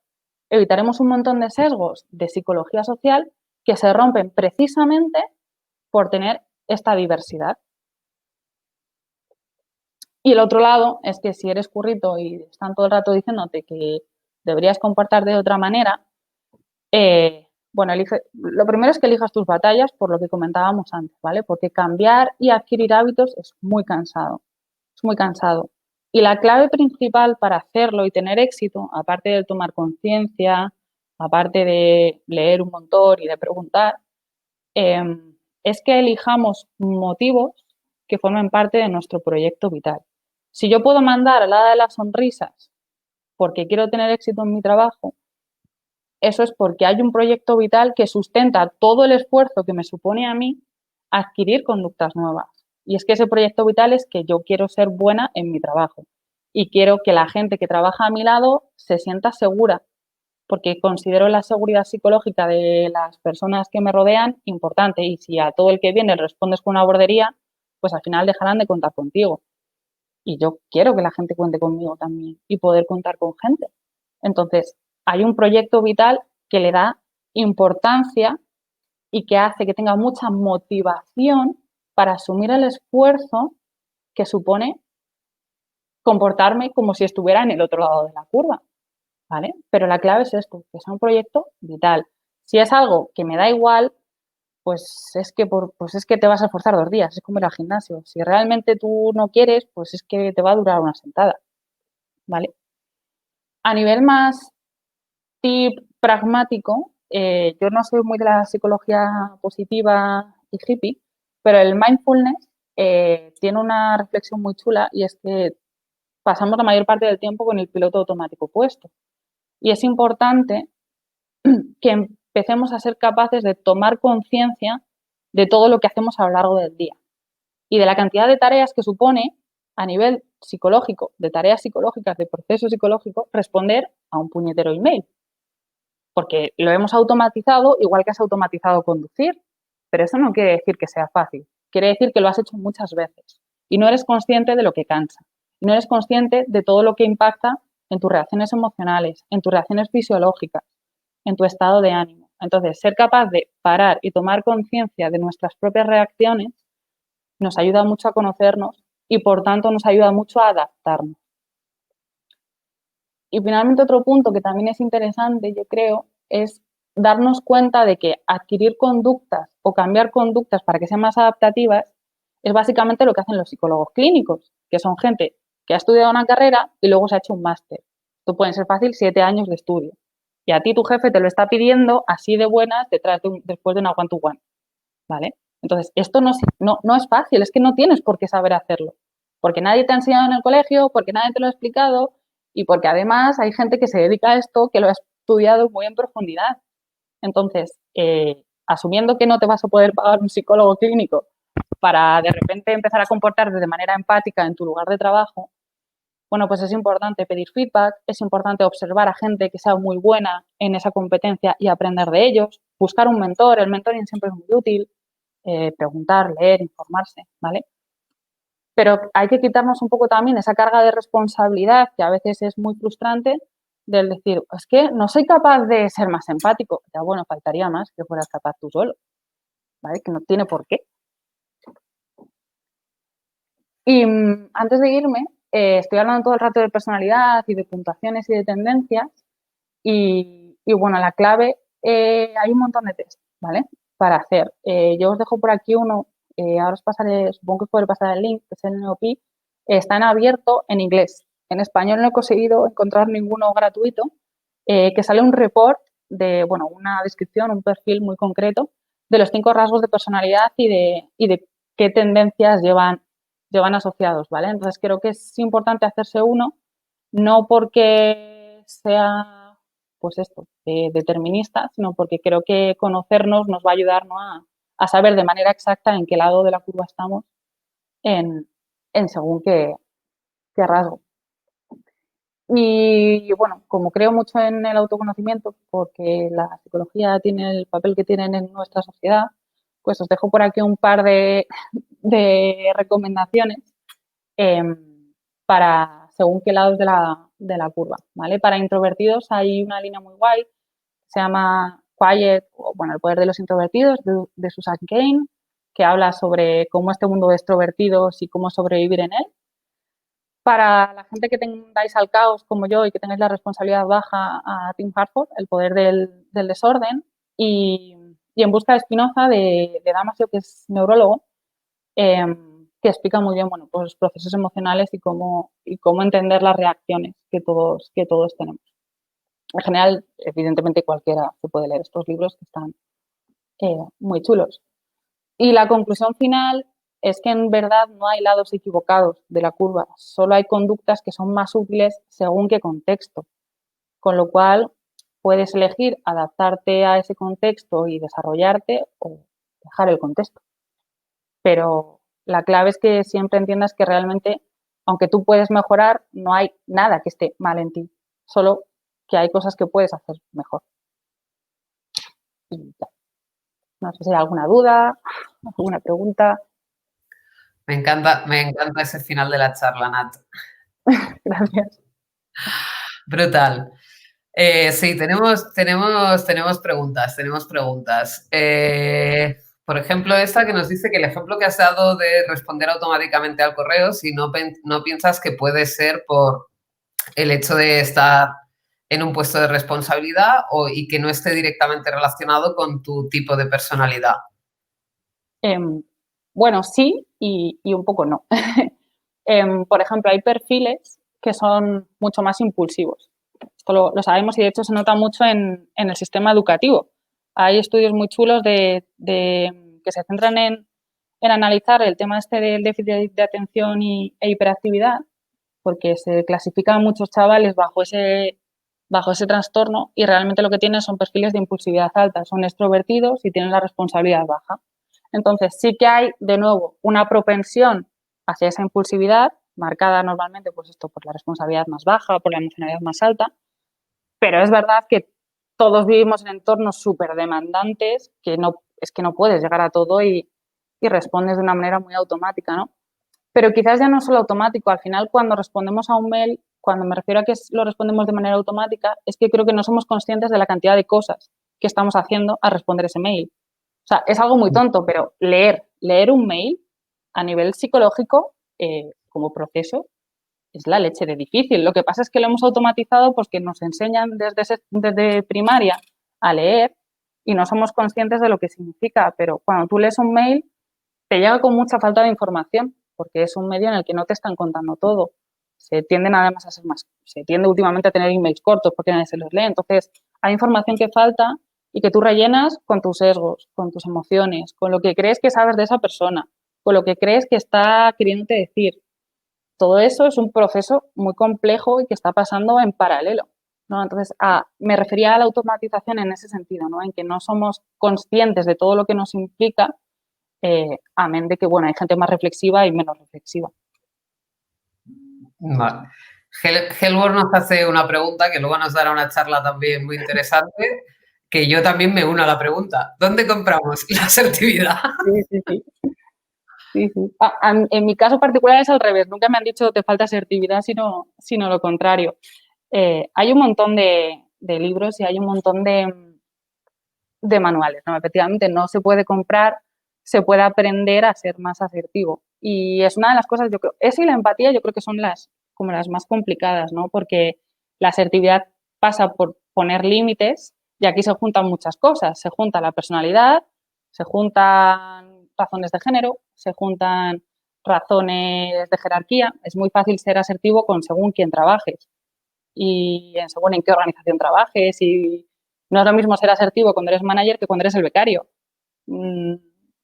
evitaremos un montón de sesgos de psicología social que se rompen precisamente por tener esta diversidad. Y el otro lado es que si eres currito y están todo el rato diciéndote que deberías comportarte de otra manera, bueno, lo primero es que elijas tus batallas por lo que comentábamos antes, ¿vale? Porque cambiar y adquirir hábitos es muy cansado, es muy cansado. Y la clave principal para hacerlo y tener éxito, aparte de tomar conciencia, aparte de leer un montón y de preguntar, es que elijamos motivos que formen parte de nuestro proyecto vital. Si yo puedo mandar a la hada de las sonrisas porque quiero tener éxito en mi trabajo, eso es porque hay un proyecto vital que sustenta todo el esfuerzo que me supone a mí adquirir conductas nuevas. Y es que ese proyecto vital es que yo quiero ser buena en mi trabajo y quiero que la gente que trabaja a mi lado se sienta segura, porque considero la seguridad psicológica de las personas que me rodean importante y si a todo el que viene respondes con una bordería, pues al final dejarán de contar contigo. Y yo quiero que la gente cuente conmigo también y poder contar con gente. Entonces, hay un proyecto vital que le da importancia y que hace que tenga mucha motivación para asumir el esfuerzo que supone comportarme como si estuviera en el otro lado de la curva, ¿vale? Pero la clave es esto, que sea un proyecto vital. Si es algo que me da igual, pues es que te vas a esforzar 2 días, es como ir al gimnasio. Si realmente tú no quieres, pues es que te va a durar una sentada, ¿vale? A nivel más tip pragmático, yo no soy muy de la psicología positiva y hippie, pero el mindfulness tiene una reflexión muy chula y es que pasamos la mayor parte del tiempo con el piloto automático puesto. Y es importante que empecemos a ser capaces de tomar conciencia de todo lo que hacemos a lo largo del día y de la cantidad de tareas que supone a nivel psicológico, de tareas psicológicas, de proceso psicológico, responder a un puñetero email. Porque lo hemos automatizado igual que has automatizado conducir, pero eso no quiere decir que sea fácil, quiere decir que lo has hecho muchas veces y no eres consciente de lo que cansa, y no eres consciente de todo lo que impacta en tus reacciones emocionales, en tus reacciones fisiológicas, en tu estado de ánimo. Entonces, ser capaz de parar y tomar conciencia de nuestras propias reacciones nos ayuda mucho a conocernos y, por tanto, nos ayuda mucho a adaptarnos. Y finalmente otro punto que también es interesante, yo creo, es darnos cuenta de que adquirir conductas o cambiar conductas para que sean más adaptativas es básicamente lo que hacen los psicólogos clínicos, que son gente que ha estudiado una carrera y luego se ha hecho un máster. Esto pueden ser fácil 7 años de estudio. Y a ti tu jefe te lo está pidiendo así de buenas después de una one-to-one, ¿vale? Entonces, esto no es fácil, es que no tienes por qué saber hacerlo, porque nadie te ha enseñado en el colegio, porque nadie te lo ha explicado y porque además hay gente que se dedica a esto que lo ha estudiado muy en profundidad. Entonces, asumiendo que no te vas a poder pagar un psicólogo clínico para de repente empezar a comportarte de manera empática en tu lugar de trabajo, bueno, pues es importante pedir feedback, es importante observar a gente que sea muy buena en esa competencia y aprender de ellos, buscar un mentor, el mentoring siempre es muy útil, preguntar, leer, informarse, ¿vale? Pero hay que quitarnos un poco también esa carga de responsabilidad que a veces es muy frustrante del decir, es que no soy capaz de ser más empático. Ya bueno, faltaría más que fueras capaz tú solo. ¿vale? Que no tiene por qué. Y antes de irme, estoy hablando todo el rato de personalidad y de puntuaciones y de tendencias. Y bueno, la clave, hay un montón de test, ¿vale? Para hacer. Yo os dejo por aquí uno, ahora os pasaré, supongo que os podré pasar el link, que es el NeoPi. Está en abierto en inglés. En español no he conseguido encontrar ninguno gratuito, que sale un report de, bueno, una descripción, un perfil muy concreto de los 5 rasgos de personalidad y de qué tendencias llevan asociados, ¿vale? Entonces creo que es importante hacerse uno, no porque sea, pues esto, determinista, sino porque creo que conocernos nos va a ayudar, ¿no?, a saber de manera exacta en qué lado de la curva estamos en según qué rasgo. Y bueno, como creo mucho en el autoconocimiento, porque la psicología tiene el papel que tiene en nuestra sociedad, pues os dejo por aquí un par de recomendaciones para según qué lados de la curva, ¿vale? Para introvertidos hay una línea muy guay, se llama Quiet, o bueno, el poder de los introvertidos, de Susan Cain, que habla sobre cómo este mundo de extrovertidos y cómo sobrevivir en él. Para la gente que tengáis al caos como yo y que tengáis la responsabilidad baja, a Tim Harford, el poder del desorden, y en busca de Spinoza, de Damasio, que es neurólogo, que explica muy bien, bueno, pues los procesos emocionales y cómo entender las reacciones que todos tenemos. En general, evidentemente cualquiera se puede leer estos libros que están muy chulos. Y la conclusión final es que en verdad no hay lados equivocados de la curva, solo hay conductas que son más útiles según qué contexto, con lo cual puedes elegir adaptarte a ese contexto y desarrollarte o dejar el contexto. Pero la clave es que siempre entiendas que realmente, aunque tú puedes mejorar, no hay nada que esté mal en ti, solo que hay cosas que puedes hacer mejor. Y ya. No sé si hay alguna duda, alguna pregunta.
Me encanta ese final de la charla, Nat.
Gracias.
Brutal. Sí, tenemos preguntas. Por ejemplo, esta que nos dice que el ejemplo que has dado de responder automáticamente al correo, si no piensas que puede ser por el hecho de estar en un puesto de responsabilidad y que no esté directamente relacionado con tu tipo de personalidad.
Bueno, sí y un poco no. Por ejemplo, hay perfiles que son mucho más impulsivos. Esto lo sabemos y de hecho se nota mucho en el sistema educativo. Hay estudios muy chulos que se centran en analizar el tema este del déficit de atención e hiperactividad, porque se clasifican muchos chavales bajo ese trastorno y realmente lo que tienen son perfiles de impulsividad alta, son extrovertidos y tienen la responsabilidad baja. Entonces sí que hay, de nuevo, una propensión hacia esa impulsividad, marcada normalmente pues esto por la responsabilidad más baja, por la emocionalidad más alta, pero es verdad que todos vivimos en entornos súper demandantes que no puedes llegar a todo y respondes de una manera muy automática, ¿no? Pero quizás ya no solo automático, al final cuando respondemos a un mail, cuando me refiero a que lo respondemos de manera automática, es que creo que no somos conscientes de la cantidad de cosas que estamos haciendo al responder ese mail. O sea, es algo muy tonto, pero leer un mail a nivel psicológico, como proceso, es la leche de difícil. Lo que pasa es que lo hemos automatizado porque nos enseñan desde primaria a leer y no somos conscientes de lo que significa, pero cuando tú lees un mail te llega con mucha falta de información porque es un medio en el que no te están contando todo. Se tiende últimamente a tener emails cortos porque nadie se los lee. Entonces, hay información que falta y que tú rellenas con tus sesgos, con tus emociones, con lo que crees que sabes de esa persona, con lo que crees que está queriéndote decir. Todo eso es un proceso muy complejo y que está pasando en paralelo, ¿no? Entonces, me refería a la automatización en ese sentido, ¿no? En que no somos conscientes de todo lo que nos implica, amén de que, bueno, hay gente más reflexiva y menos reflexiva.
Vale. Helborn nos hace una pregunta que luego nos dará una charla también muy interesante, que yo también me uno a la pregunta. ¿Dónde compramos la asertividad?
Sí, sí, sí. Sí, sí. En mi caso particular es al revés. Nunca me han dicho te falta asertividad, sino lo contrario. Hay un montón de libros y hay un montón de manuales, ¿no? Efectivamente, no se puede comprar se puede aprender a ser más asertivo. Y es una de las cosas, yo creo, eso y la empatía yo creo que son como las más complicadas, ¿no? Porque la asertividad pasa por poner límites y aquí se juntan muchas cosas. Se junta la personalidad, se juntan razones de género, se juntan razones de jerarquía. Es muy fácil ser asertivo con según quién trabajes y según en qué organización trabajes. Y no es lo mismo ser asertivo cuando eres manager que cuando eres el becario.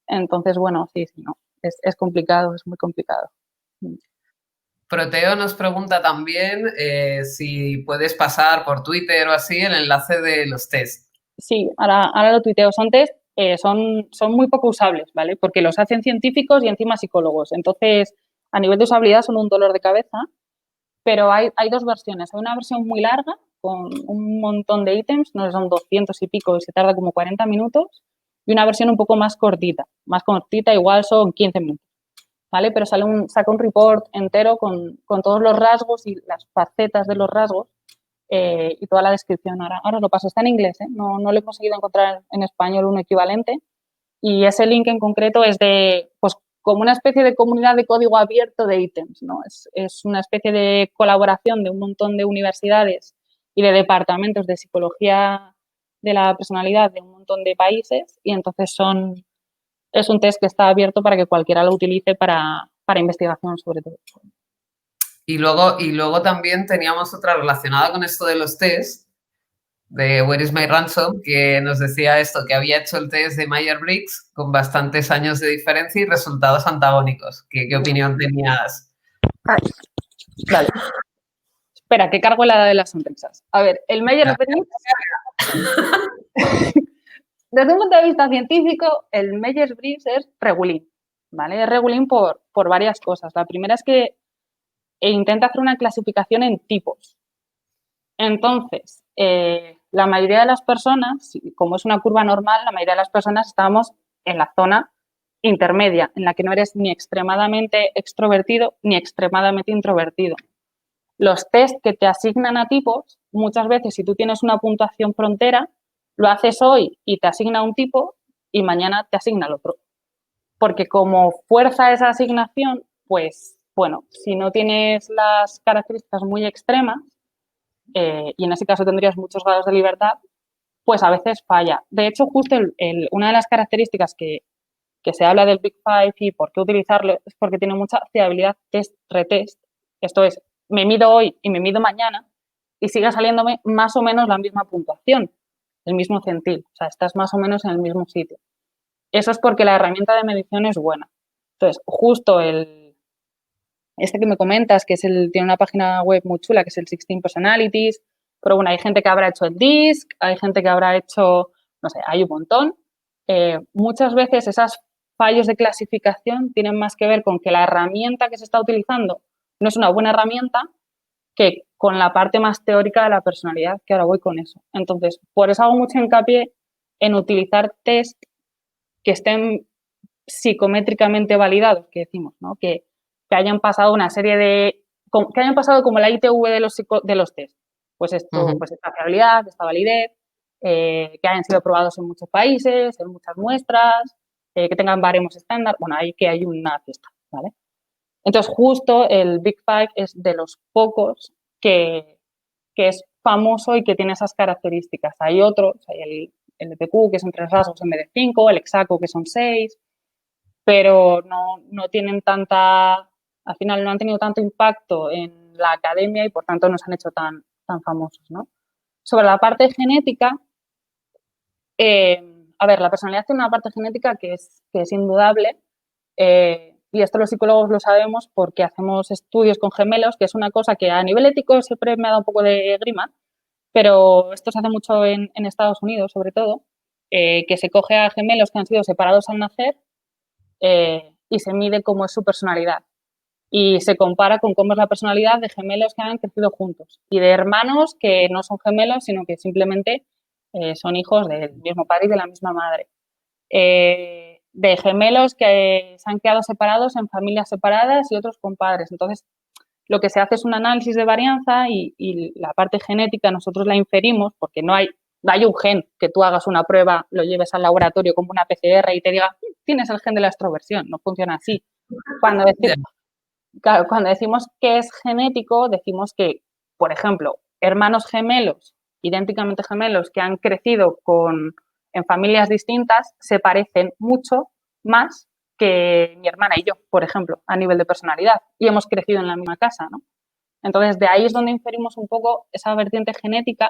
Entonces, bueno, sí, no. Es complicado, es muy complicado.
Proteo nos pregunta también si puedes pasar por Twitter o así el enlace de los test.
Sí, ahora lo tuiteo. Son test, son muy poco usables, ¿vale? Porque los hacen científicos y encima psicólogos. Entonces, a nivel de usabilidad son un dolor de cabeza, pero hay dos versiones. Hay una versión muy larga con un montón de ítems, no sé, son 200 y pico y se tarda como 40 minutos, y una versión un poco más cortita. Más cortita, igual son 15 minutos. ¿Vale? Pero saca un report entero con todos los rasgos y las facetas de los rasgos y toda la descripción. Ahora lo paso, está en inglés, ¿eh? No le he conseguido encontrar en español un equivalente. Y ese link en concreto es de, pues, como una especie de comunidad de código abierto de ítems, ¿no? Es una especie de colaboración de un montón de universidades y de departamentos de psicología de la personalidad de un montón de países y entonces es un test que está abierto para que cualquiera lo utilice para investigación sobre todo.
Y luego también teníamos otra relacionada con esto de los test, de Where is my ransom, que nos decía esto, que había hecho el test de Myers-Briggs con bastantes años de diferencia y resultados antagónicos. ¿Qué opinión tenías?
Vale. Espera, que cargo la de las sonrisas. A ver, el Myers-Briggs... Desde un punto de vista científico, el Myers-Briggs es regulín, ¿vale? Es regulín por varias cosas. La primera es que intenta hacer una clasificación en tipos. Entonces, la mayoría de las personas, como es una curva normal, la mayoría de las personas estamos en la zona intermedia, en la que no eres ni extremadamente extrovertido ni extremadamente introvertido. Los test que te asignan a tipos, muchas veces si tú tienes una puntuación frontera, lo haces hoy y te asigna un tipo y mañana te asigna el otro. Porque como fuerza esa asignación, pues bueno, si no tienes las características muy extremas, y en ese caso tendrías muchos grados de libertad, pues a veces falla. De hecho, justo una de las características que se habla del Big Five y por qué utilizarlo es porque tiene mucha fiabilidad test-retest. Esto es, me mido hoy y me mido mañana y sigue saliéndome más o menos la misma puntuación, el mismo centil. O sea, estás más o menos en el mismo sitio. Eso es porque la herramienta de medición es buena. Entonces, justo este que me comentas, que tiene una página web muy chula, que es el 16 Personalities, pero bueno, hay gente que habrá hecho el DISC, hay gente que habrá hecho, no sé, hay un montón. Muchas veces esos fallos de clasificación tienen más que ver con que la herramienta que se está utilizando no es una buena herramienta que con la parte más teórica de la personalidad, que ahora voy con eso. Entonces, por eso hago mucho hincapié en utilizar test que estén psicométricamente validados, que decimos, ¿no? Que hayan pasado una serie que hayan pasado como la ITV de los test. Pues esto, pues esta fiabilidad, esta validez, que hayan sido probados en muchos países, en muchas muestras, que tengan baremos estándar, bueno, hay una fiesta, ¿vale? Entonces, justo el Big Five es de los pocos que es famoso y que tiene esas características. Hay otros, hay el EPQ, que son 3 rasgos en vez de 5, el EXACO, que son 6, pero no tienen al final no han tenido tanto impacto en la academia y por tanto no se han hecho tan famosos, ¿no? Sobre la parte genética, a ver, la personalidad tiene una parte genética que es indudable, y esto los psicólogos lo sabemos porque hacemos estudios con gemelos, que es una cosa que a nivel ético siempre me ha dado un poco de grima, pero esto se hace mucho en Estados Unidos, sobre todo, que se coge a gemelos que han sido separados al nacer y se mide cómo es su personalidad. Y se compara con cómo es la personalidad de gemelos que han crecido juntos y de hermanos que no son gemelos, sino que simplemente son hijos del mismo padre y de la misma madre. De gemelos que se han quedado separados en familias separadas y otros con padres. Entonces, lo que se hace es un análisis de varianza y la parte genética nosotros la inferimos porque no hay un gen que tú hagas una prueba, lo lleves al laboratorio como una PCR y te diga, tienes el gen de la extroversión, no funciona así. Cuando decimos que es genético, decimos que, por ejemplo, hermanos gemelos, idénticamente gemelos, que han crecido en familias distintas, se parecen mucho más que mi hermana y yo, por ejemplo, a nivel de personalidad, y hemos crecido en la misma casa, ¿no? Entonces, de ahí es donde inferimos un poco esa vertiente genética,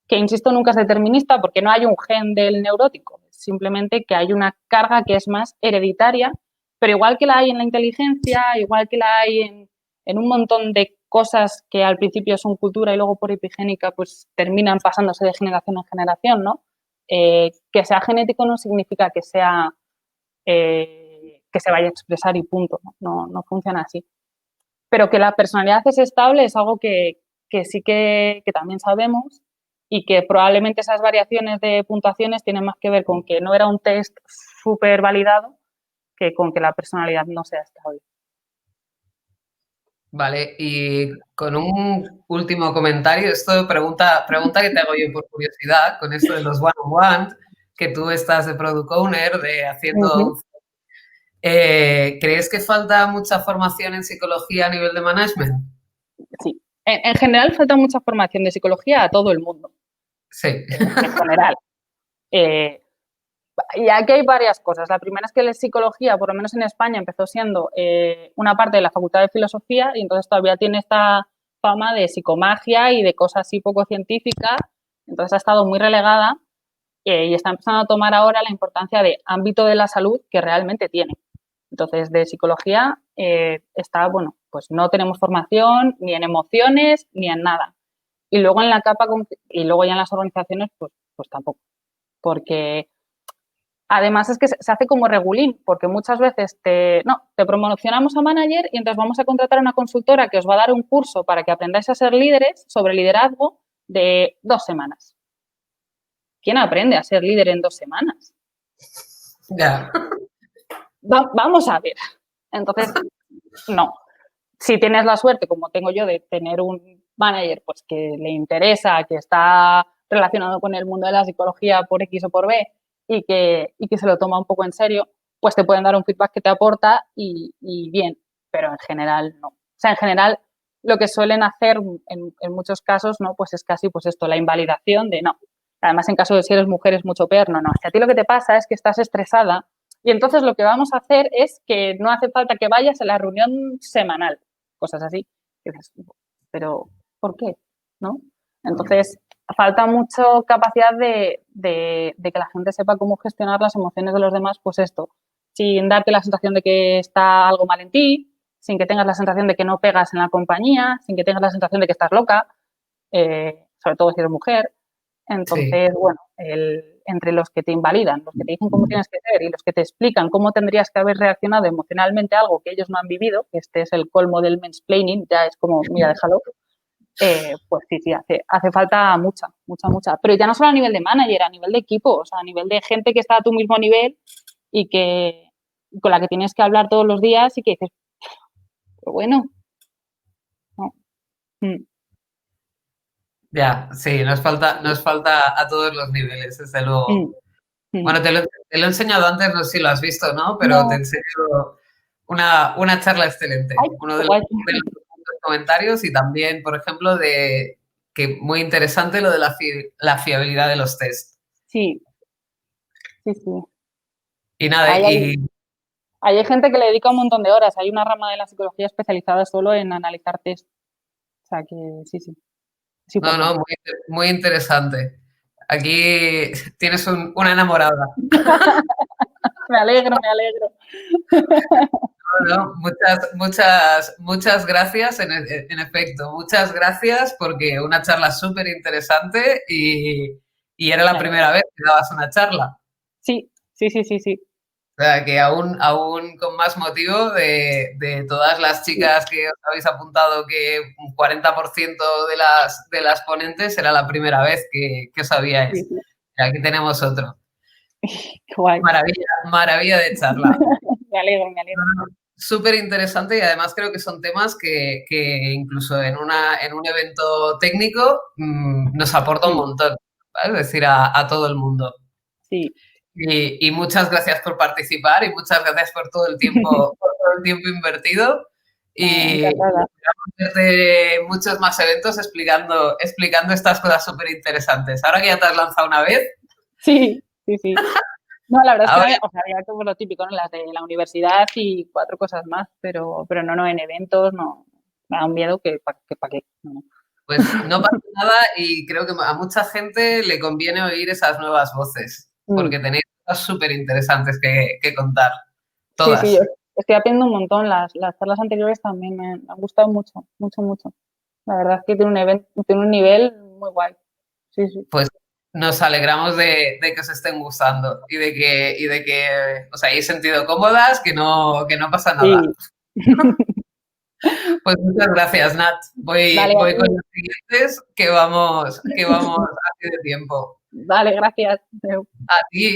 que, insisto, nunca es determinista porque no hay un gen del neurótico, simplemente que hay una carga que es más hereditaria, pero igual que la hay en la inteligencia, igual que la hay en un montón de cosas que al principio son cultura y luego por epigénica pues terminan pasándose de generación en generación, ¿no? Que sea genético no significa que se vaya a expresar y punto, no funciona así. Pero que la personalidad es estable es algo que sí que también sabemos, y que probablemente esas variaciones de puntuaciones tienen más que ver con que no era un test súper validado que con que la personalidad no sea estable.
Vale, y con un último comentario, esto pregunta que te hago yo por curiosidad, con esto de los one-on-one, que tú estás de product owner, de haciendo... ¿Crees que falta mucha formación en psicología a nivel de management?
Sí. En general falta mucha formación de psicología a todo el mundo.
Sí.
En general. Y aquí hay varias cosas. La primera es que la psicología, por lo menos en España, empezó siendo una parte de la Facultad de Filosofía, y entonces todavía tiene esta fama de psicomagia y de cosas así poco científicas. Entonces ha estado muy relegada, y está empezando a tomar ahora la importancia de ámbito de la salud que realmente tiene. Entonces, de psicología está, bueno, pues no tenemos formación ni en emociones ni en nada. Y luego en la capa, y luego ya en las organizaciones, pues tampoco. Porque además es que se hace como regulín, porque muchas veces te promocionamos a manager y entonces vamos a contratar a una consultora que os va a dar un curso para que aprendáis a ser líderes sobre liderazgo de 2 semanas. ¿Quién aprende a ser líder en 2 semanas?
Ya.
Vamos a ver. Entonces, no. Si tienes la suerte, como tengo yo, de tener un manager pues que le interesa, que está relacionado con el mundo de la psicología por X o por B, y que se lo toma un poco en serio, pues te pueden dar un feedback que te aporta y bien, pero en general no. O sea, en general lo que suelen hacer en muchos casos, ¿no? Pues es casi pues esto, la invalidación de no. Además, en caso de si eres mujer es mucho peor, no. Si a ti lo que te pasa es que estás estresada y entonces lo que vamos a hacer es que no hace falta que vayas a la reunión semanal, cosas así. Pero, ¿por qué? ¿No? Entonces, falta mucho capacidad de que la gente sepa cómo gestionar las emociones de los demás, pues esto, sin darte la sensación de que está algo mal en ti, sin que tengas la sensación de que no pegas en la compañía, sin que tengas la sensación de que estás loca, sobre todo si eres mujer. Entonces,
Sí.
bueno, entre los que te invalidan, los que te dicen cómo tienes que ser y los que te explican cómo tendrías que haber reaccionado emocionalmente a algo que ellos no han vivido, que este es el colmo del mansplaining, ya es como, mira, déjalo, pues sí, hace falta mucha. Pero ya no solo a nivel de manager, a nivel de equipo, o sea, a nivel de gente que está a tu mismo nivel y que con la que tienes que hablar todos los días y que dices, pero bueno, no.
Ya, sí, nos falta a todos los niveles, desde luego. Bueno, te lo he enseñado antes, no sé si lo has visto, ¿no? Pero te
No.
enseño una charla excelente.
Ay,
Uno
qué
de
guay.
los comentarios, y también, por ejemplo, que muy interesante lo de la fiabilidad de los test.
Sí.
Y nada,
Ahí hay gente que le dedica un montón de horas. Hay una rama de la psicología especializada solo en analizar test. O sea que sí, es
no, no,
importante.
muy interesante. Aquí tienes una enamorada.
Me alegro.
No, muchas gracias, en efecto, muchas gracias porque una charla súper interesante y era la
Me alegro.
primera vez que dabas una charla.
Sí.
O sea, que aún con más motivo de todas las
Sí,
chicas que os habéis apuntado, que un 40% de las ponentes era la primera vez que os
sí,
sabíais.
sí.
Y aquí tenemos otro.
Qué guay.
Maravilla de charla.
Me alegro.
Súper interesante, y además creo que son temas que incluso en un evento técnico nos aporta un
Mm,
montón, ¿vale? Es decir, a todo el mundo.
Sí.
Y muchas gracias por participar y muchas gracias por todo el tiempo, por todo el tiempo invertido. Y
Encantada.
esperamos verte muchos más eventos explicando estas cosas súper interesantes. Ahora que ya te has lanzado una vez.
Sí, sí, sí. No, la verdad es que
Ahora,
o sea, ya como lo típico, ¿no? Las de la universidad y 4 cosas más, pero no, en eventos no. Me da un miedo que para qué. No.
pues no pasa nada y creo que a mucha gente le conviene oír esas nuevas voces, porque tenéis cosas súper interesantes que contar.
Sí, sí,
Todas.
estoy aprendiendo un montón. Las charlas anteriores también me han gustado mucho, mucho, mucho. La verdad es que tiene un nivel muy guay. Sí, sí.
Pues nos alegramos de que os estén gustando y de que os hayáis sentido cómodas, que no pasa nada.
Sí.
Pues muchas gracias, Nat.
Vale, a
Voy con
ti.
los siguientes que vamos así de tiempo.
Vale, gracias.
A ti.